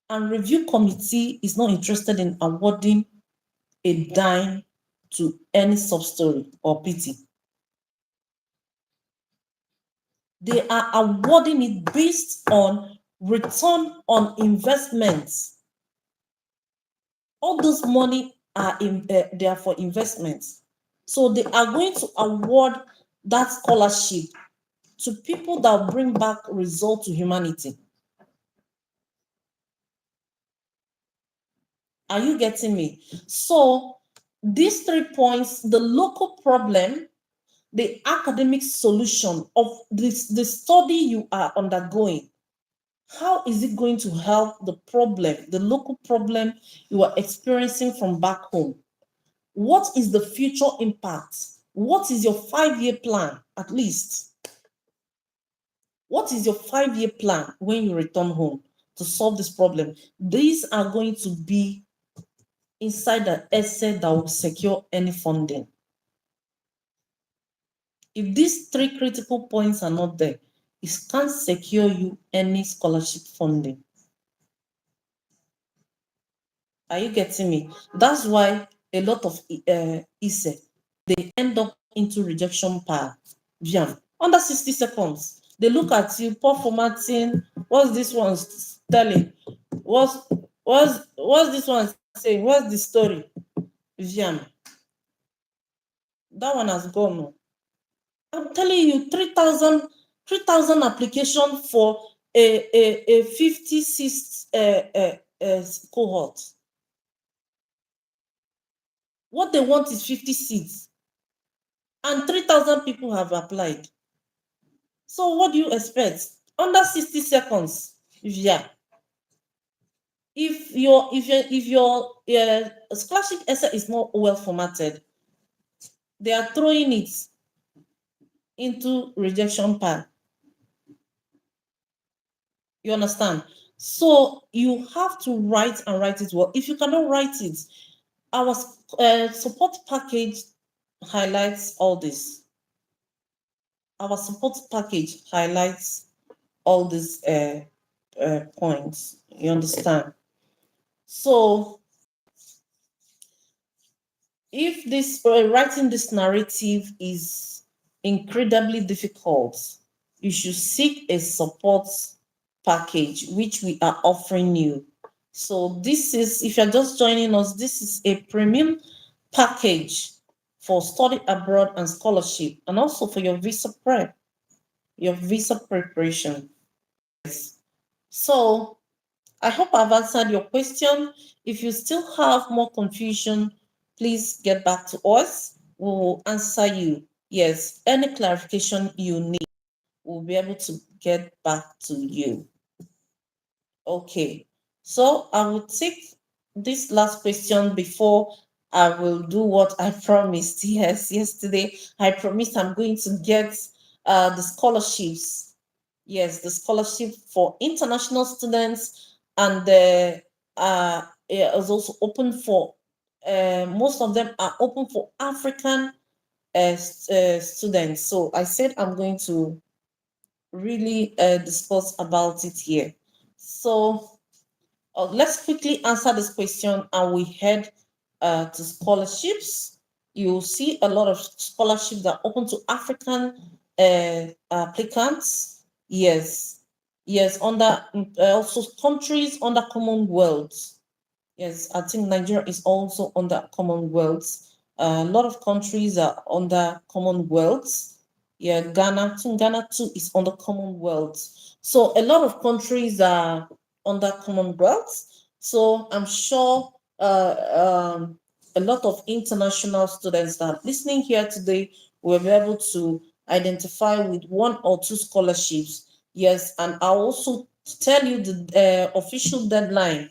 and review committee is not interested in awarding a dime to any sub story or PT. They are awarding it based on return on investments. All those money are they are for investments. So they are going to award that scholarship to people that bring back result to humanity. Are you getting me? So these 3 points, the local problem, the academic solution of this, the study you are undergoing, how is it going to help the problem, the local problem you are experiencing from back home? What is the future impact? What is your 5-year plan, at least? What is your 5-year plan when you return home to solve this problem? These are going to be inside the essay that will secure any funding. If these 3 critical points are not there, it can't secure you any scholarship funding. Are you getting me? That's why a lot of essay, they end up into rejection pile. Under 60 seconds, they look at you, poor formatting. What's this one telling? What's this one saying? What's the story? That one has gone. I'm telling you, 3,000 application for a 56 cohort. What they want is 50 seats, and 3,000 people have applied. So what do you expect? Under 60 seconds, yeah. If your scholarship essay is not well formatted, they are throwing it into rejection pile. You understand? So you have to write and write it well. If you cannot write it, our support package highlights all this. Our support package highlights all these points. You understand? So if this writing this narrative is incredibly difficult, you should seek a support package, which we are offering you. So this is, if you're just joining us, this is a premium package for study abroad and scholarship, and also for your visa prep, your visa preparation. So I hope I've answered your question. If you still have more confusion, please get back to us. We will answer you. Yes, any clarification you need, we'll be able to get back to you. Okay, so I will take this last question before I will do what I promised. Yes, yesterday I promised I'm going to get the scholarships. Yes, the scholarship for international students, and it is also open for most of them are open for African students. So I said I'm going to really discuss about it here. So let's quickly answer this question and we head to scholarships. You'll see a lot of scholarships that are open to African applicants. Yes, yes, under also countries under Commonwealth. Yes, I think Nigeria is also under Commonwealth. A lot of countries are under Commonwealth. Yeah, Ghana, I think Ghana too is under Commonwealth. So a lot of countries are under Commonwealth. So I'm sure a lot of international students that are listening here today will be able to identify with one or two scholarships. Yes, and I'll also tell you the official deadline.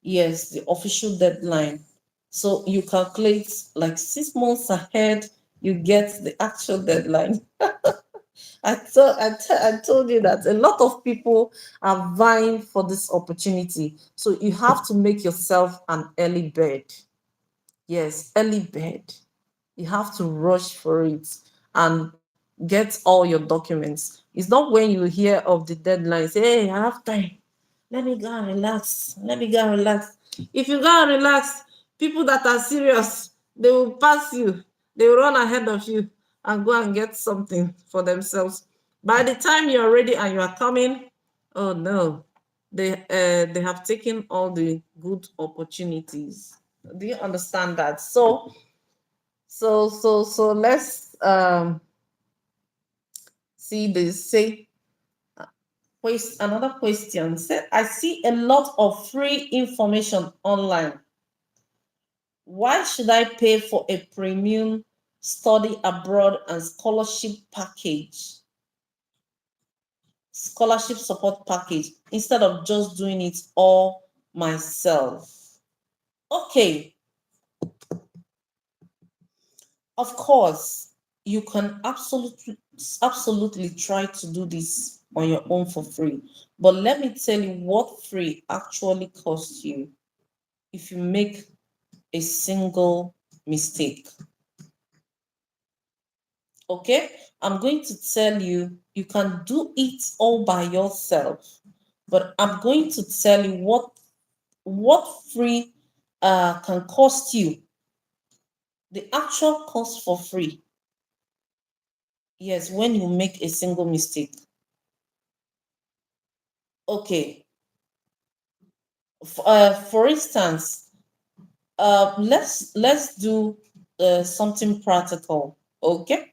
Yes, the official deadline. So you calculate like 6 months ahead, you get the actual deadline. I told you that a lot of people are vying for this opportunity. So you have to make yourself an early bird. Yes, early bird. You have to rush for it and get all your documents. It's not when you hear of the deadline, say, hey, I have time. Let me go and relax. Let me go and relax. If you go and relax, people that are serious, they will pass you. They will run ahead of you and go and get something for themselves. By the time you're ready and you are coming, oh no, they have taken all the good opportunities. Do you understand that? So let's see this. Say another question. Say, I see a lot of free information online. Why should I pay for a premium study abroad and scholarship support package instead of just doing it all myself? Okay, of course, you can absolutely try to do this on your own for free. But let me tell you what free actually costs you if you make a single mistake. Okay, I'm going to tell you, you can do it all by yourself, but I'm going to tell you what free can cost you. The actual cost for free. Yes, when you make a single mistake. Okay, for instance, let's do something practical. Okay,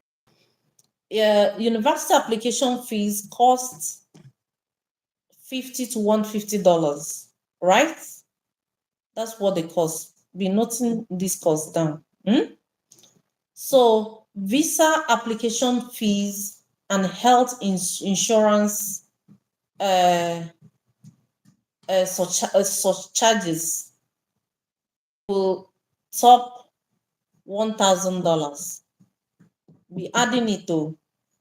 university application fees cost $50 to $150, right? That's what they cost. Be noting this cost down. So visa application fees and health insurance uh, such charges will top $1,000. Be adding it to,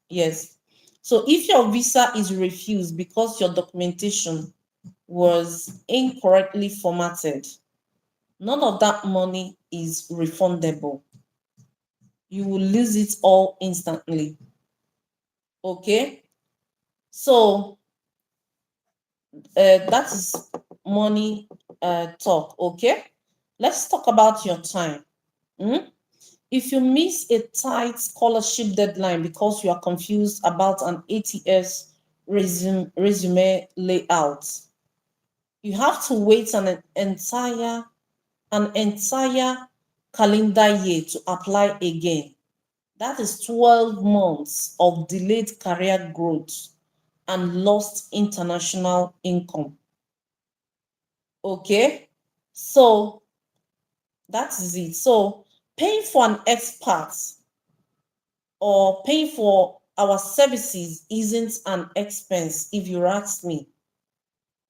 yes. So if your visa is refused because your documentation was incorrectly formatted, none of that money is refundable. You will lose it all instantly. Okay, so that is money talk. Okay, let's talk about your time. If you miss a tight scholarship deadline because you are confused about an ATS resume layout, you have to wait an entire calendar year to apply again. That is 12 months of delayed career growth and lost international income. Okay, so that is it. So paying for an expert or paying for our services isn't an expense, if you ask me.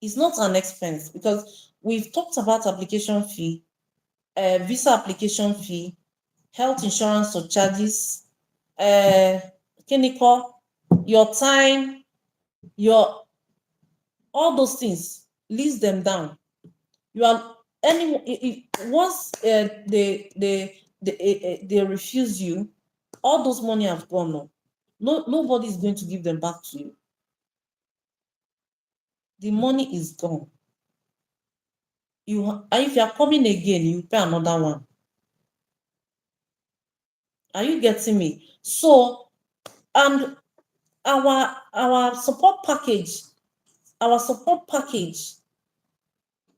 It's not an expense because we've talked about application fee, visa application fee, health insurance or charges, clinical, your time, your all those things. List them down. You are once they refuse you, all those money have gone. Nobody is going to give them back to you. The money is gone. And if you are coming again, you pay another one. Are you getting me? So, and our support package, our support package,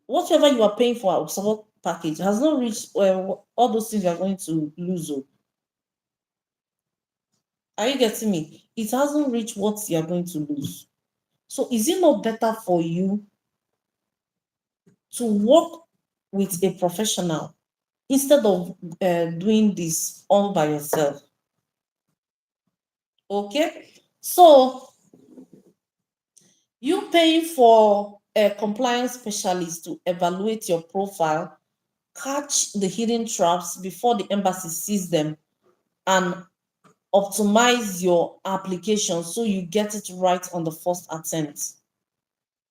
whatever you are paying for our support package has not reached all those things you are going to lose. Are you getting me? It hasn't reached what you are going to lose. So is it not better for you to work with a professional instead of doing this all by yourself? Okay. So you paying for a compliance specialist to evaluate your profile, catch the hidden traps before the embassy sees them, and optimize your application so you get it right on the first attempt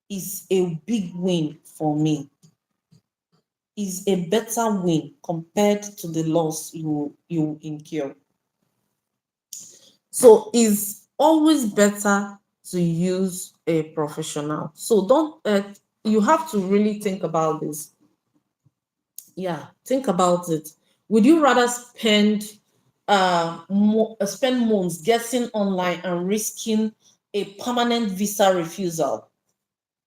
is a big win for me. Is a better win compared to the loss you incur. So it's always better to use a professional. So don't you have to really think about this. Yeah, think about it. Would you rather spend months guessing online and risking a permanent visa refusal,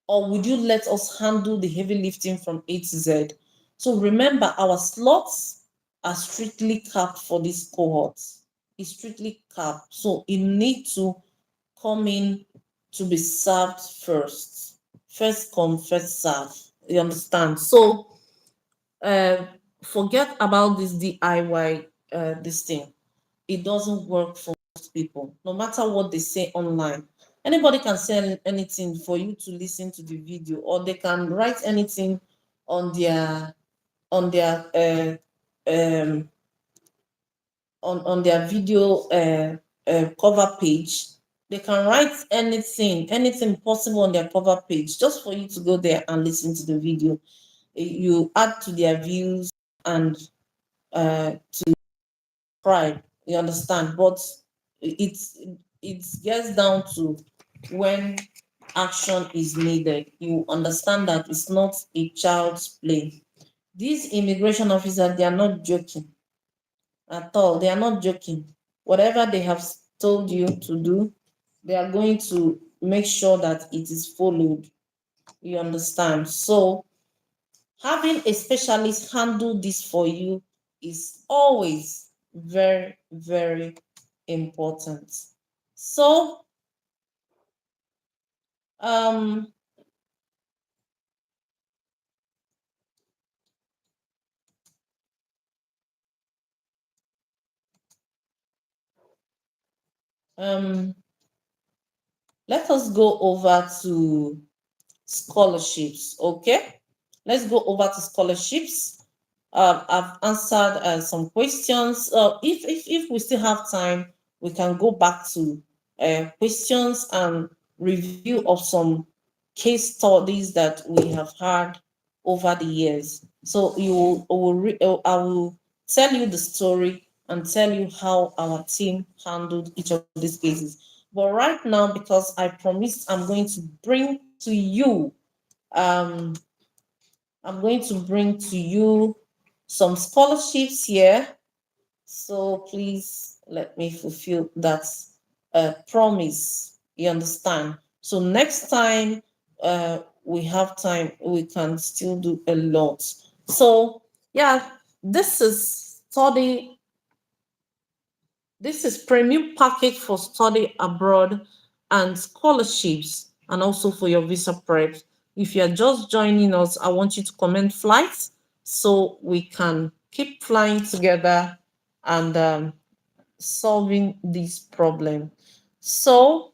or would you let us handle the heavy lifting from A to Z? So remember, our slots are strictly capped for this cohort. It's strictly capped. So you need to come in to be served first. First come, first serve. You understand? So uh, forget about this DIY this thing. It doesn't work for most people, no matter what they say online. Anybody can say anything for you to listen to the video, or they can write anything on their um on their video cover page. They can write anything possible on their cover page, just for you to go there and listen to the video. You add to their views and to pride. You understand? But it's it gets down to when action is needed. You understand that it's not a child's play. These immigration officers, they are not joking at all. They are not joking. Whatever they have told you to do, they are going to make sure that it is followed. You understand? So having a specialist handle this for you is always very, very important. So, um, um, let us go over to scholarships. Okay, let's go over to scholarships. I've answered some questions. If we still have time, we can go back to questions and review of some case studies that we have had over the years. So I will tell you the story and tell you how our team handled each of these cases. But right now, because I promised I'm going to bring to you um, I'm going to bring to you some scholarships here. So please let me fulfill that promise. You understand? So next time we have time, we can still do a lot. So yeah, this is study this is premium package for study abroad and scholarships, and also for your visa prep. If you are just joining us, I want you to comment flights so we can keep flying together and solving this problem. So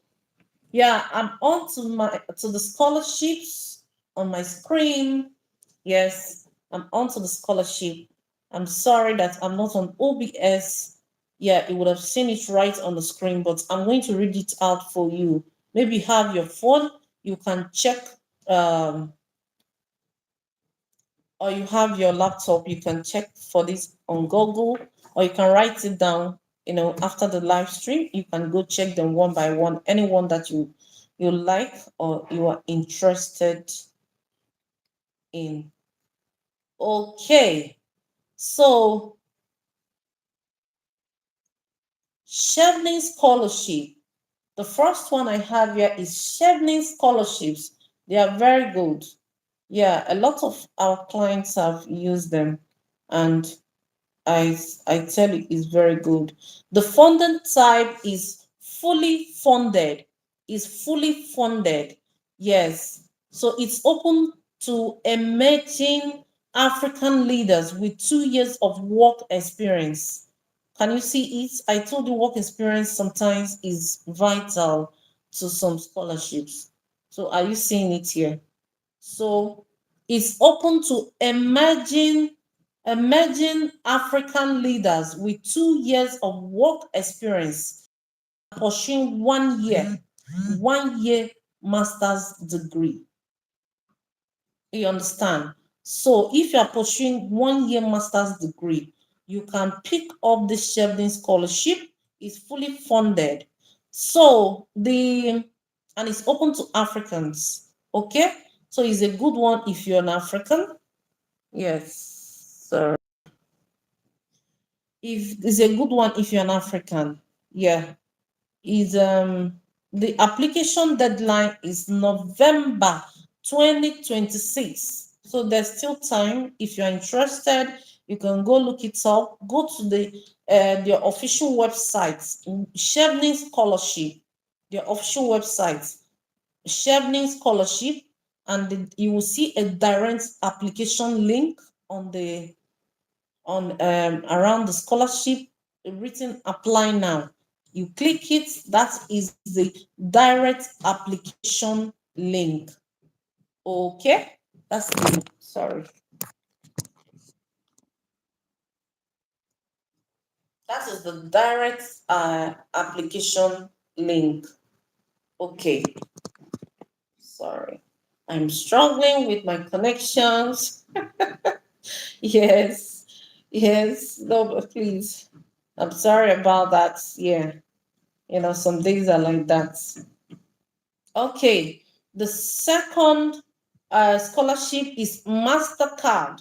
yeah, I'm on to the scholarships on my screen. Yes, I'm on to the scholarship. I'm sorry that I'm not on OBS. Yeah, you would have seen it right on the screen, but I'm going to read it out for you. Maybe you have your phone, you can check, um, or you have your laptop, you can check for this on Google, or you can write it down. After the live stream, you can go check them one by one, anyone that you like or you are interested in. Okay, so Chevening Scholarship. The first one I have here is Chevening Scholarships. They are very good. Yeah, a lot of our clients have used them, and I tell you, it's very good. The funding type is fully funded. Is fully funded. Yes. So it's open to emerging African leaders with 2 years of work experience. Can you see it? I told you work experience sometimes is vital to some scholarships. So are you seeing it here? So it's open to emerging African leaders with 2 years of work experience pursuing 1 year master's degree. You understand? So if you are pursuing 1 year master's degree, you can pick up the Shevlin scholarship. It's fully funded. So and it's open to Africans. Okay? So it's a good one if you're an African. Yes, sir. If it's a good one if you're an African. Yeah. Is The application deadline is November 2026. So there's still time. If you're interested, you can go look it up. Go to their official website, Chevening Scholarship, their official website, Chevening Scholarship, and you will see a direct application link on the on around the scholarship written apply now. You click it, that is the direct application link. Okay, that's the sorry, that is the direct application link. Okay, sorry, I'm struggling with my connections. Yes, yes, no, but please, I'm sorry about that. Yeah, some days are like that. Okay, the second scholarship is MasterCard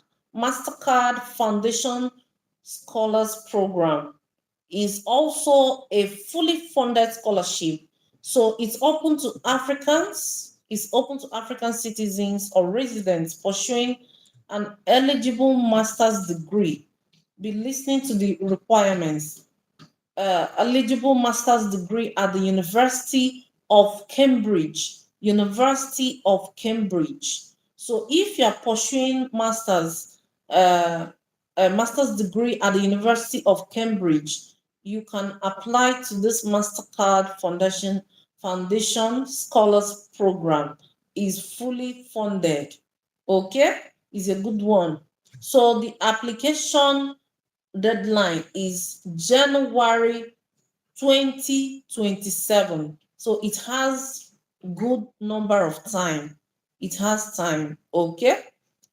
Foundation Scholars Program. Is also a fully funded scholarship. So it's open to Africans, it's open to African citizens or residents pursuing an eligible master's degree. Be listening to the requirements. Eligible master's degree at the University of Cambridge. University of Cambridge. So if you are pursuing a master's degree at the University of Cambridge, you can apply to this MasterCard Foundation Scholars Program. Is fully funded. Okay, is a good one. So the application deadline is January 2027. So it has good number of time. It has time. Okay,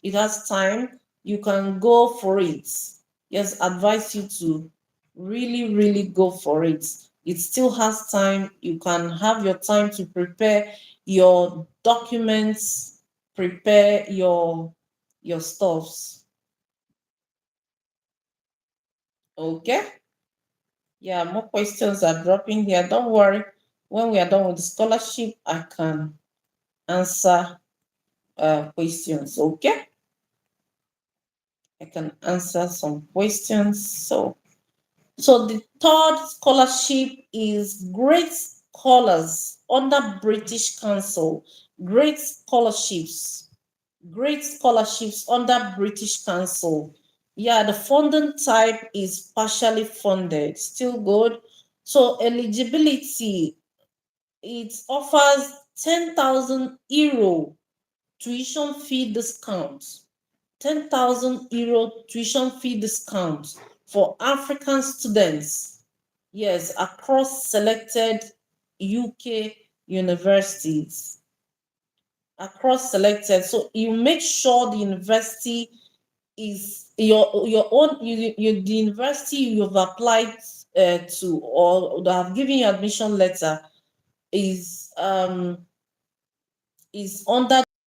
it has time. You can go for it. Yes, advise you to really, really go for it. It still has time. You can have your time to prepare your documents, prepare your stuffs. Okay. Yeah, more questions are dropping here. Don't worry. When we are done with the scholarship, I can answer questions. Okay, I can answer some questions. So the third scholarship is Great Scholars under British Council. Great scholarships. Great scholarships under British Council. Yeah, the funding type is partially funded. Still good. So eligibility, it offers 10,000 euro tuition fee discount. €10,000 tuition fee discount for African students. Yes, across selected UK universities. Across selected. So you make sure the university is your own the university you've applied to or that have given you admission letter is under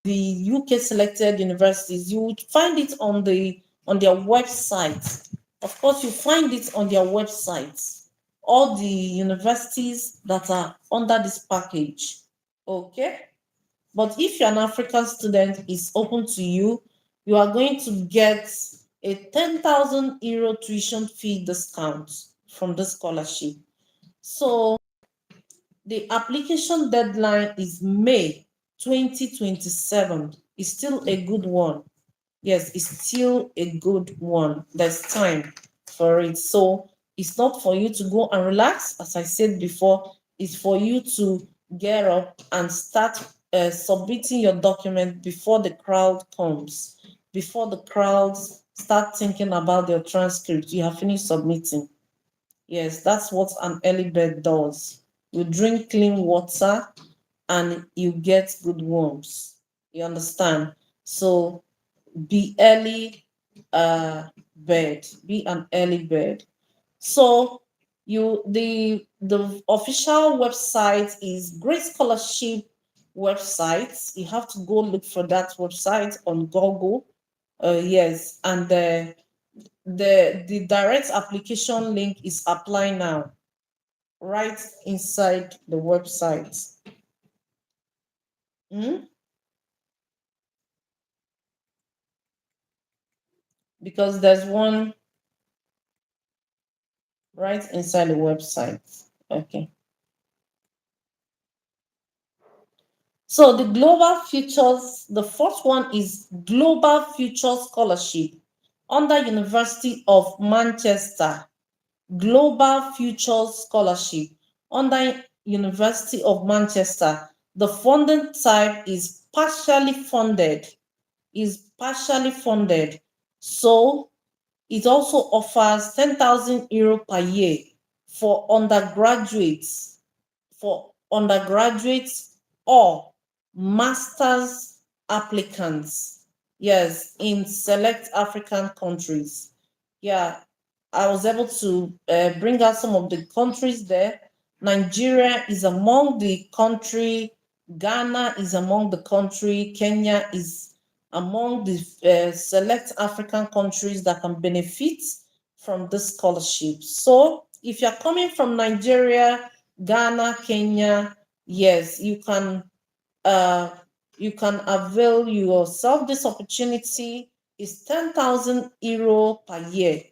the UK selected universities. You would find it on their website. Of course, you find it on their website. All the universities that are under this package. Okay. But if you're an African student, it's open to you. You are going to get a €10,000 tuition fee discount from the scholarship. So the application deadline is May 2027. It's still a good one. Yes, it's still a good one. There's time for it. So it's not for you to go and relax, as I said before, it's for you to get up and start submitting your document before the crowd comes, before the crowds start thinking about your transcript. You have finished submitting. Yes, that's what an early bird does. You drink clean water and you get good worms. You understand? So be early bird. Be an early bird. So the official website is Great Scholarship website. You have to go look for that website on Google. Yes, and the direct application link is apply now right inside the website. Mm? Because there's one right inside the website. Okay. So the first one is Global Future Scholarship under University of Manchester. Global Future Scholarship under University of Manchester. The funding type is partially funded. So it also offers €10,000 per year for undergraduates, or master's applicants. Yes, in select African countries. Yeah, I was able to bring out some of the countries there. Nigeria is among the country. Ghana is among the country. Kenya is among the select African countries that can benefit from this scholarship. So if you're coming from Nigeria, Ghana, Kenya, yes, you can avail yourself this opportunity. Is €10,000 per year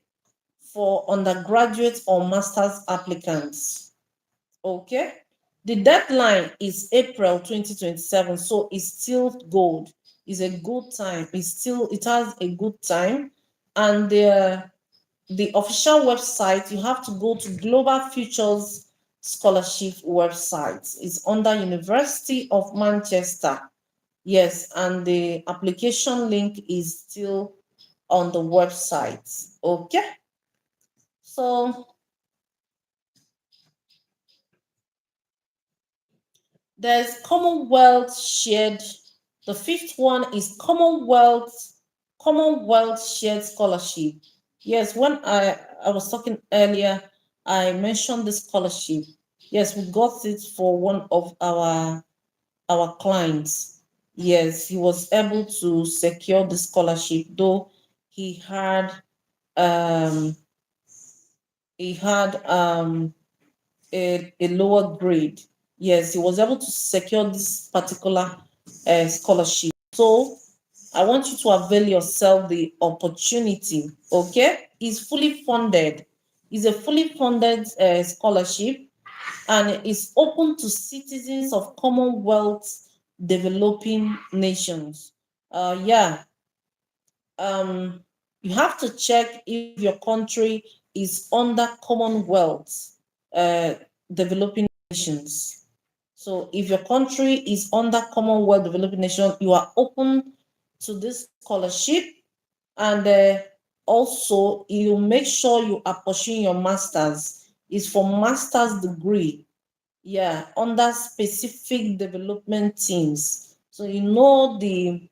for undergraduate or master's applicants. Okay. The deadline is April 2027, so it's still good. It's a good time. It has a good time. And the official website, you have to go to Global Futures Scholarship website. It's under University of Manchester. Yes, and the application link is still on the website. Okay. So there's Commonwealth shared. The fifth one is Commonwealth shared scholarship. Yes, when I was talking earlier, I mentioned this scholarship. Yes, we got it for one of our clients. Yes, he was able to secure the scholarship, though he had um he had a lower grade. Yes, he was able to secure this particular scholarship. So I want you to avail yourself the opportunity. Okay, it's fully funded. It's a fully funded scholarship, and it's open to citizens of Commonwealth developing nations. Yeah, you have to check if your country is under Commonwealth uh, developing nations. So if your country is under Commonwealth developing nation, you are open to this scholarship. And also, you make sure you are pursuing your master's. Is for master's degree, yeah, under specific development teams. So you know the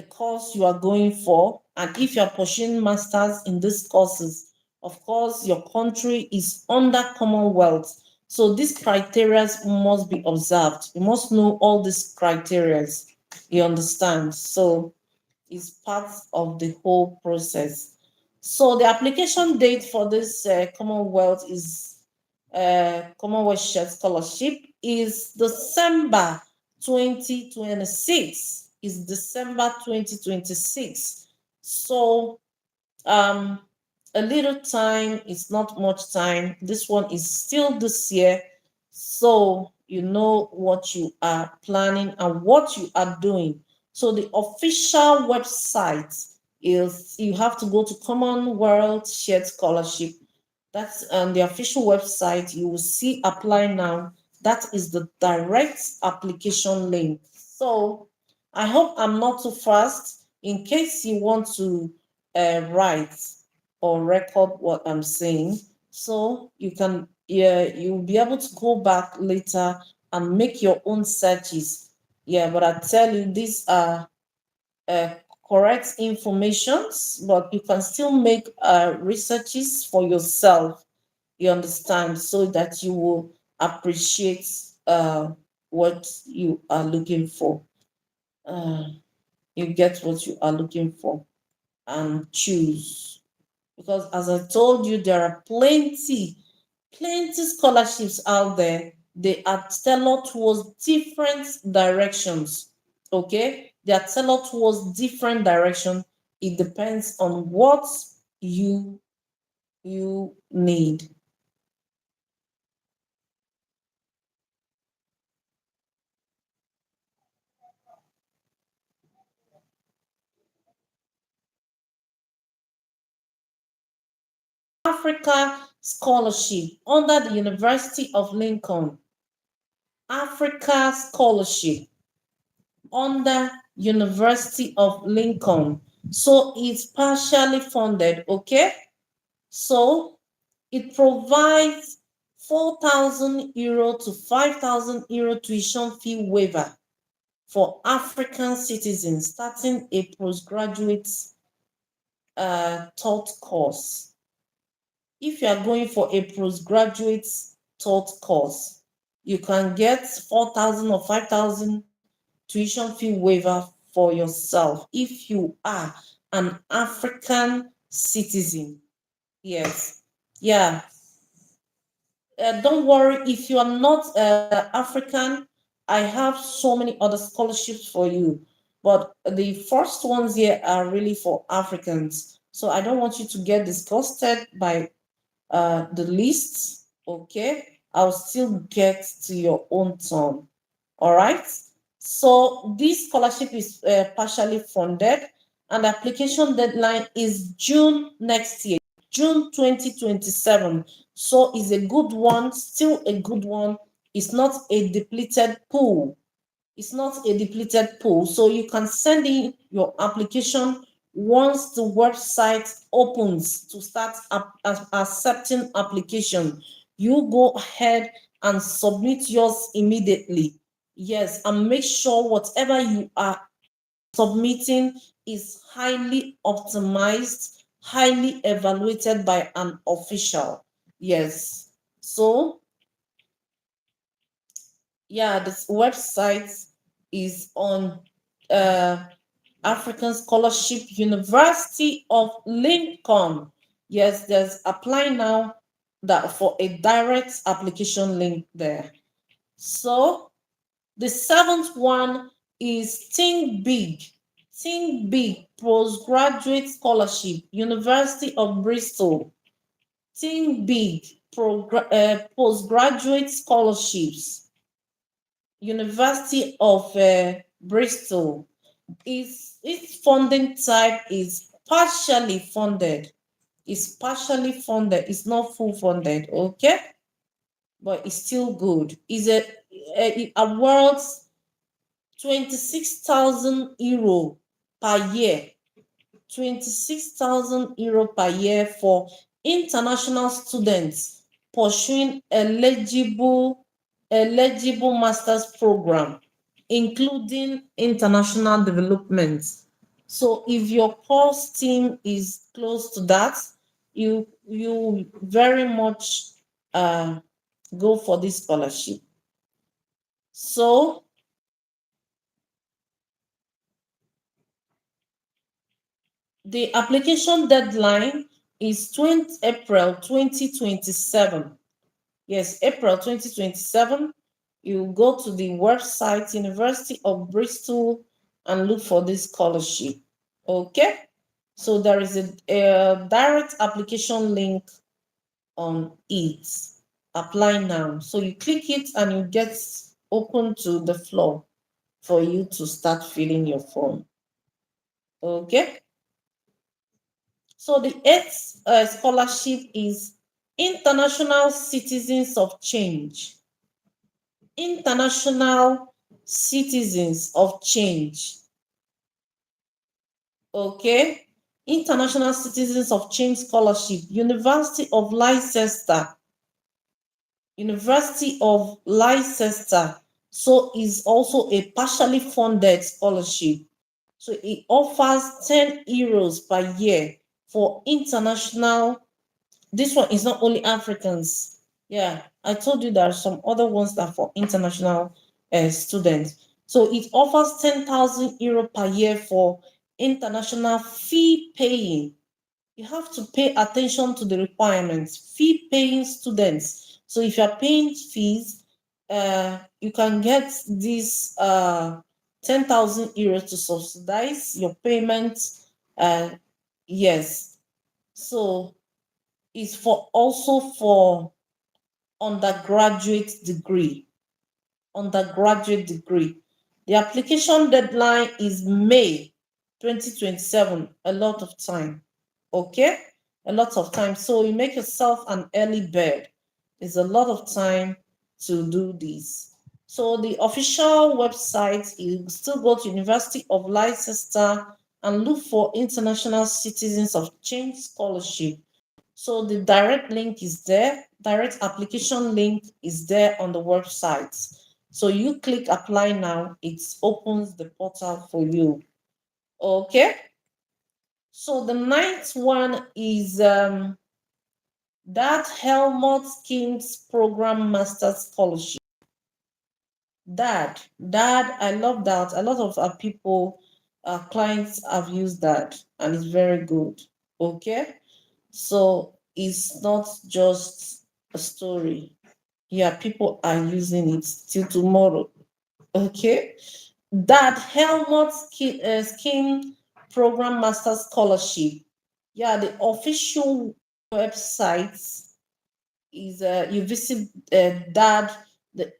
course you are going for, and if you are pursuing masters in these courses, of course your country is under Commonwealth, so these criteria must be observed. You must know all these criteria, you understand? So it's part of the whole process. So the application date for this Commonwealth Shared Scholarship is December 2026. Is December 2026. So um a little time is not much time. This one is still this year. So you know what you are planning and what you are doing. So the official website is, you have to go to Commonwealth Shared Scholarship. That's on the official website. You will see apply now. That is the direct application link. So I hope I'm not too fast. In case you want to write or record what I'm saying, so you can, yeah, you'll be able to go back later and make your own searches. Yeah, but I tell you, these are uh, correct informations, but you can still make researches for yourself, you understand, so that you will appreciate what you are looking for. uh, you get what you are looking for and choose, because as I told you, there are plenty scholarships out there. They are tailored towards different directions. Okay, they are tailored towards different direction. It depends on what you you need. Africa Scholarship under the University of Lincoln. Africa Scholarship under University of Lincoln. So it's partially funded, okay? So it provides 4,000 euro to 5,000 euro tuition fee waiver for African citizens starting a postgraduate taught course. If you are going for a postgraduate taught course, you can get 4,000 or 5,000 tuition fee waiver for yourself if you are an African citizen. Yes. Yeah. Don't worry if you are not African. I have so many other scholarships for you, but the first ones here are really for Africans. So I don't want you to get disgusted by the list. Okay, I'll still get to your own turn. All right. So this scholarship is partially funded, and the application deadline is June next year, June 2027. So it's a good one, still a good one. It's not a depleted pool. It's not a depleted pool. So you can send in your application once the website opens to start accepting application. You go ahead and submit yours immediately. Yes, and make sure whatever you are submitting is highly optimized, highly evaluated by an official. Yes. So yeah, this website is on uh, African Scholarship University of Lincoln. Yes, there's apply now that for a direct application link there. So the seventh one is Think Big. Think Big Postgraduate Scholarship, University of Bristol. Think Big Postgraduate Scholarships, University of Bristol. Its funding type is partially funded. It's partially funded. It's not full funded, okay? But it's still good. It awards 26,000 euro per year 26,000 euro per year for international students pursuing eligible master's program, including international development. So if your course team is close to that, you very much go for this scholarship. So the application deadline is 20 April 2027. Yes, April 2027. You go to the website University of Bristol and look for this scholarship. Okay, so there is a direct application link on it. Apply now. So you click it and you get open to the floor for you to start filling your form. Okay. So the eighth scholarship is International Citizens of Change. International Citizens of Change. Okay. International Citizens of Change Scholarship, University of Leicester. University of Leicester. So is also a partially funded scholarship. So it offers 10 euros per year for international. This one is not only Africans. Yeah, I told you there are some other ones that are for international students. So it offers 10,000 euro per year for international fee paying. You have to pay attention to the requirements. Fee paying students. So if you're paying fees, you can get this 10,000 euros to subsidize your payments. Yes. So is for also for undergraduate degree. Undergraduate degree. The application deadline is May 2027. A lot of time. Okay? A lot of time. So you make yourself an early bird. It's a lot of time to do this. So the official website, you still go to University of Leicester and look for International Citizens of Change Scholarship. So the direct link is there, direct application link is there on the website. So you click apply now, it opens the portal for you. Okay. So the ninth one is that Helmut Schemes Program Master Scholarship. Dad, I love that. A lot of our people, our clients have used that and it's very good. Okay. So it's not just a story. Yeah, people are using it till tomorrow. Okay. That Helmut Scheme Program Master Scholarship. Yeah, the official website is you visit DAD.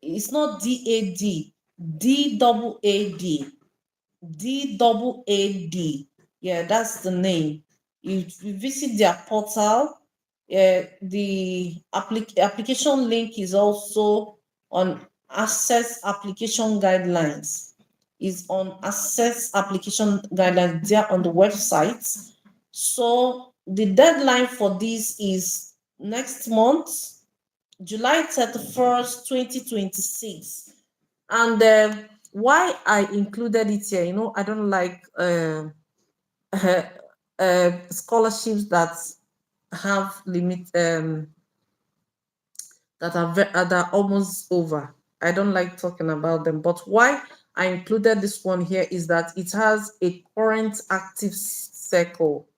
It's not DAD, DAAD. Yeah, that's the name. You visit their portal. The application link is also on access application guidelines. Is on access application guidelines there on the website. So the deadline for this is next month, July 31st, 2026. And why I included it here, I don't like scholarships that have limit that are almost over. I don't like talking about them, but why I included this one here is that it has a current active cycle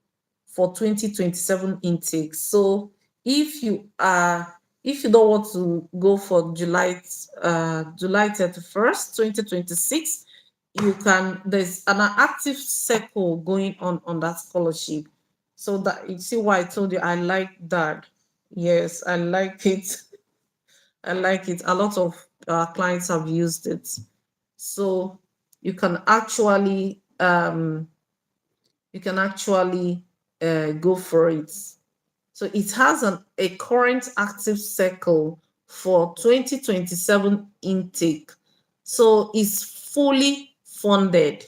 for 2027 intake. So if you don't want to go for July 31st, 2026, there's an active cycle going on that scholarship. So that you see why I told you I like that. Yes, I like it. I like it. A lot of clients have used it. So you can actually go for it. So it has a current active cycle for 2027 intake. So it's fully funded.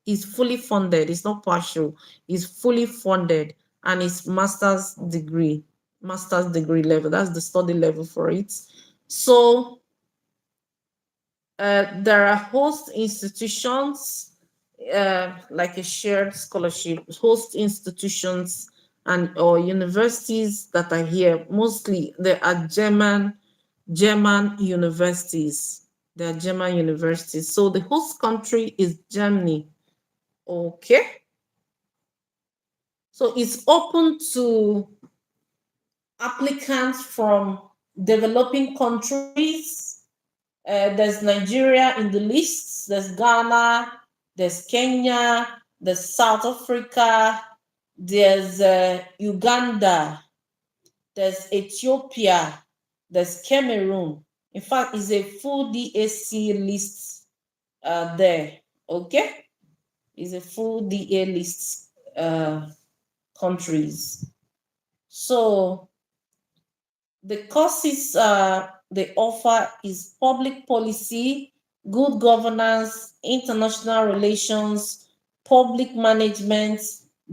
is fully funded. It's not partial. It's fully funded, and it's master's degree level. That's the study level for it. So there are host institutions, like a shared scholarship, host institutions and or universities that are here. Mostly they are German universities. They are German universities. So the host country is Germany. Okay. So it's open to applicants from developing countries. There's Nigeria in the list, there's Ghana, there's Kenya, there's South Africa, there's Uganda, there's Ethiopia, there's Cameroon. In fact, it's a full DAC list there. Okay, it's a full DA list countries. So the courses they offer is public policy, good governance, international relations, public management,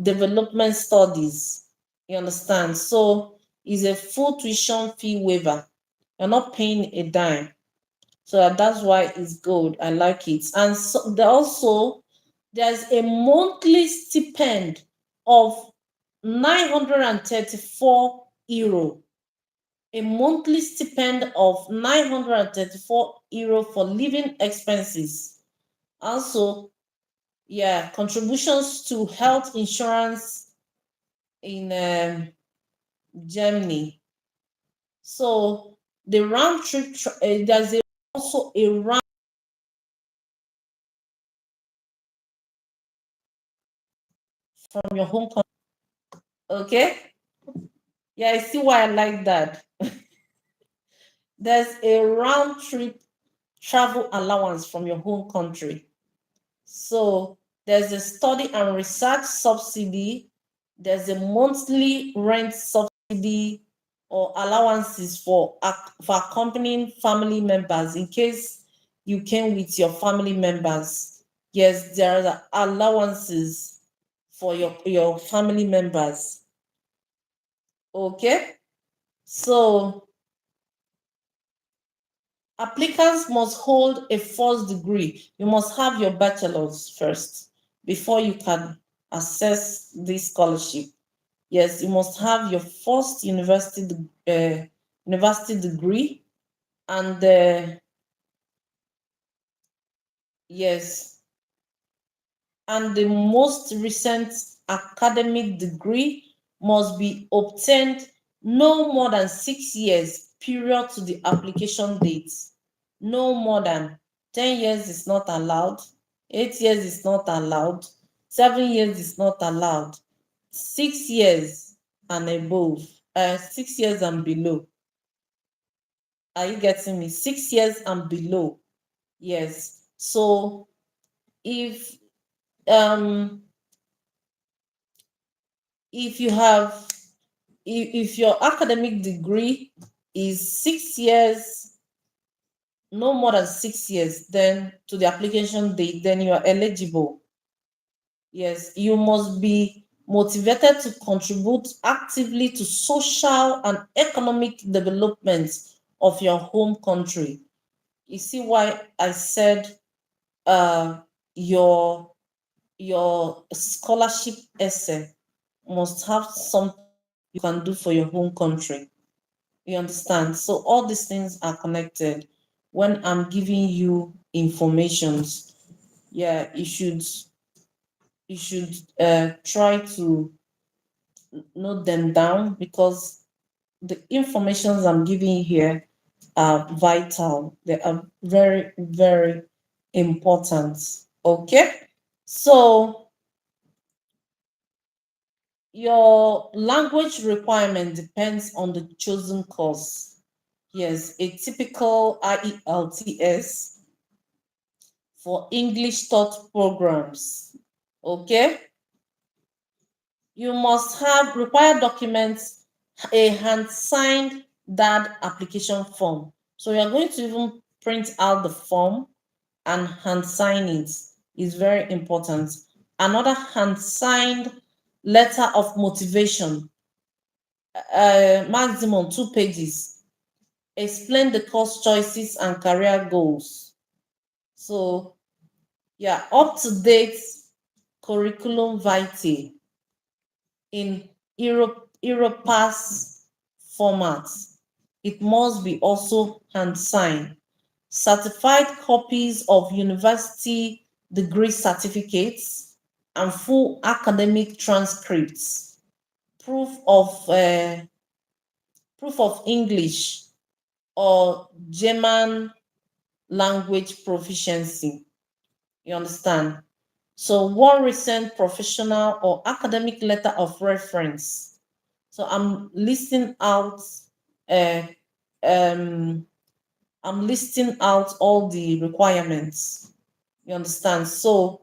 development studies. You understand? So it's a full tuition fee waiver. You're not paying a dime. So that's why it's good. I like it. And so there's a monthly stipend of 934 euro, a monthly stipend of 934 euro for living expenses. Also, yeah, contributions to health insurance in Germany. So the round trip, there's also a round from your home country. Okay, yeah, I see why I like that. There's a round trip travel allowance from your home country. So there's a study and research subsidy, there's a monthly rent subsidy or allowances for accompanying family members in case you came with your family members. Yes, there are allowances for your family members. Okay, so applicants must hold a first degree. You must have your bachelor's first before you can access this scholarship. Yes, you must have your first university degree, and yes, and the most recent academic degree must be obtained no more than 6 years period to the application date. No more than 10 years is not allowed, 8 years is not allowed, 7 years is not allowed, 6 years and above, 6 years and below. Are you getting me? 6 years and below. Yes. So if um if you have if your academic degree is 6 years, no more than 6 years, then to the application date, then you are eligible. Yes, you must be motivated to contribute actively to social and economic development of your home country. You see why I said uh, your scholarship essay must have something you can do for your home country. You understand? So all these things are connected. When I'm giving you informations, yeah, you should try to note them down, because the informations I'm giving here are vital. They are very, very important. Okay? So your language requirement depends on the chosen course. Yes, a typical IELTS for English taught programs. Okay? You must have required documents, a hand signed that application form. So you're going to even print out the form and hand sign it. is very important. Another hand signed letter of motivation, maximum 2 pages, explain the course choices and career goals. So, yeah, up to date curriculum vitae in Europass format. It must be also hand signed. Certified copies of university degree certificates and full academic transcripts, proof of English or German language proficiency. You understand? So one recent professional or academic letter of reference. So uh, um, I'm listing out all the requirements. You understand? So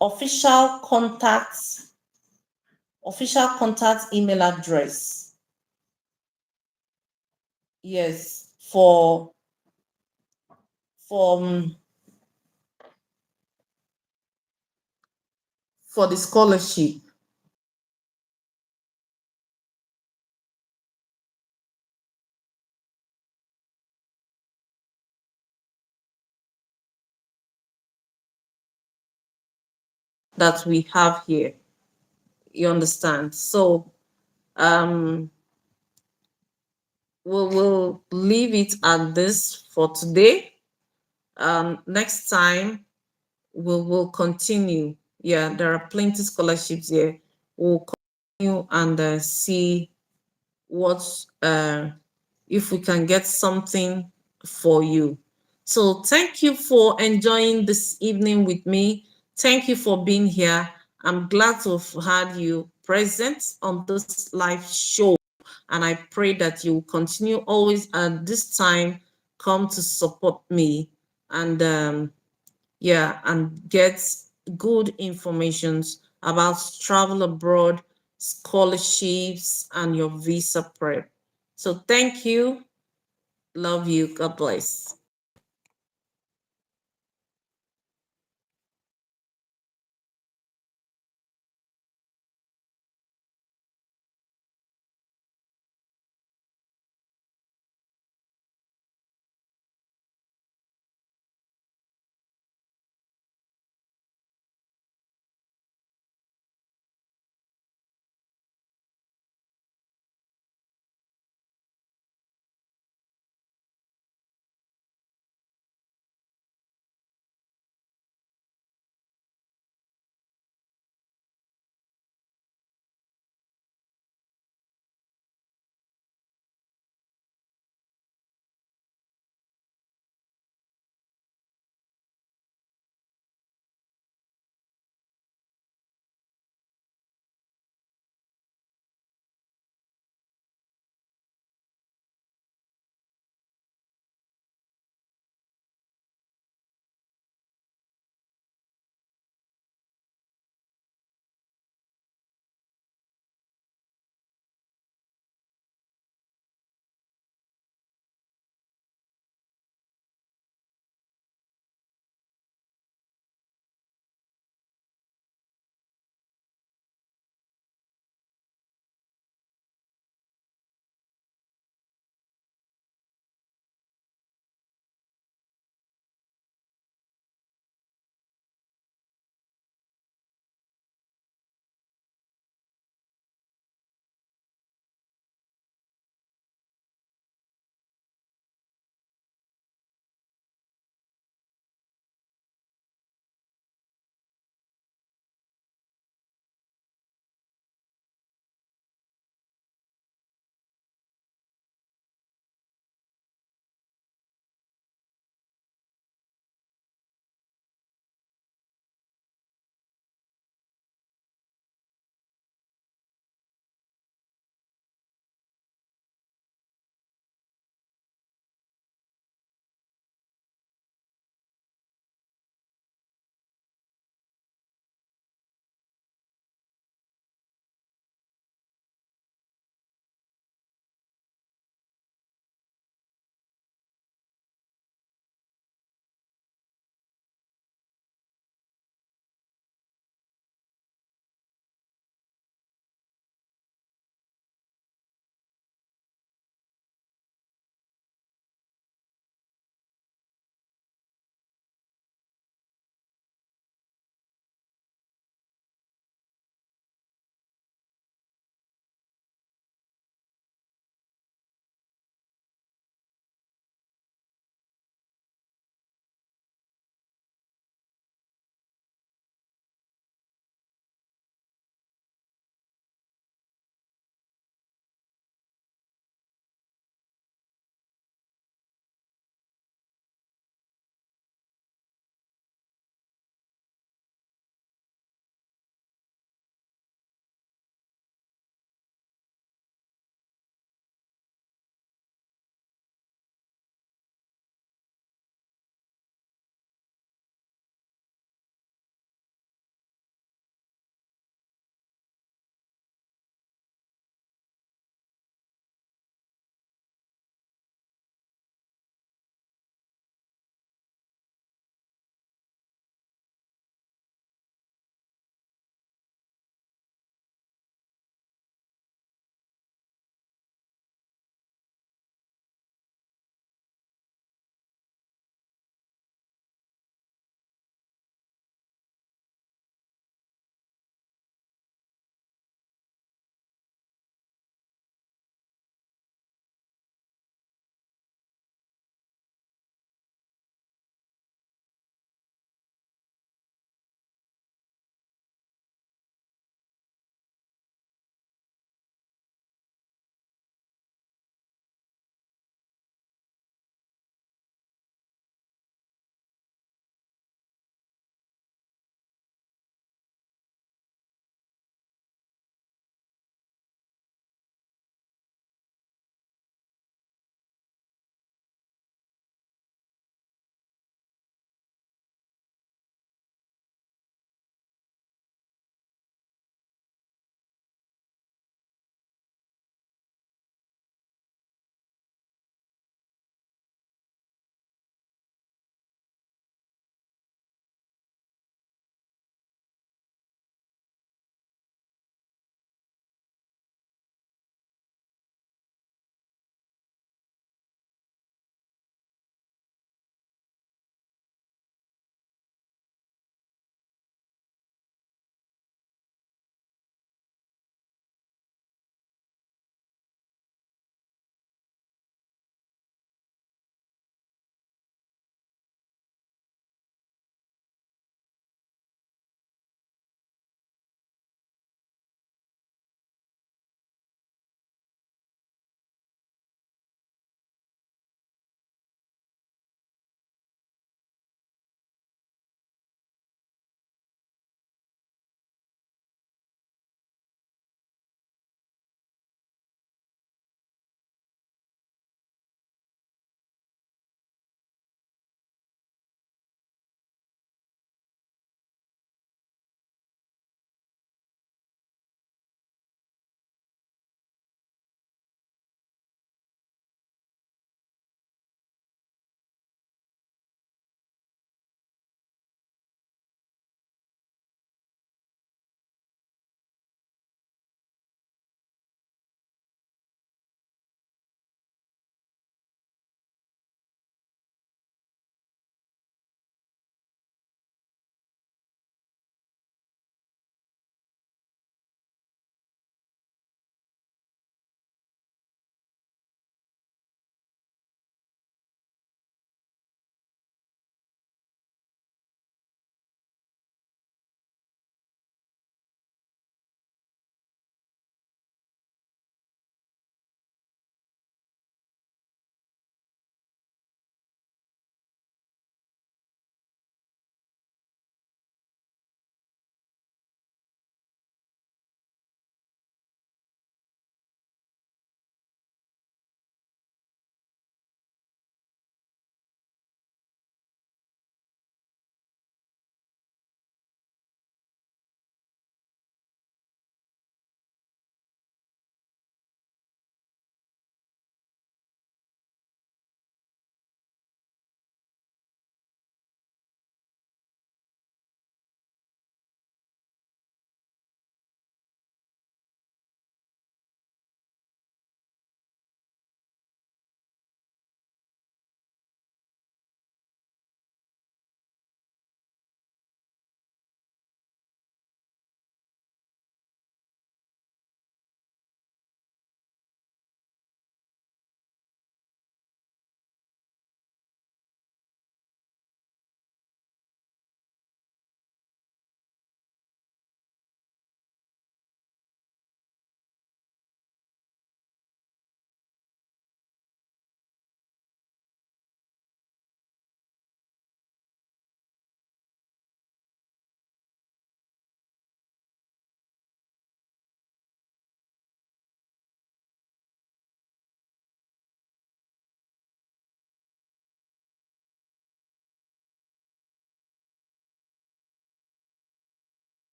official contacts, official contact email address. Yes, for um, for the scholarship that we have here. You understand? So um we'll leave it at this for today. Next time we'll continue. Yeah, there are plenty scholarships here. We'll continue and see what if we can get something for you. So thank you for enjoying this evening with me. Thank you for being here. I'm glad to have had you present on this live show. And I pray that you will continue always at this time come to support me and yeah, and get good informations about travel abroad, scholarships, and your visa prep. So thank you. Love you. God bless.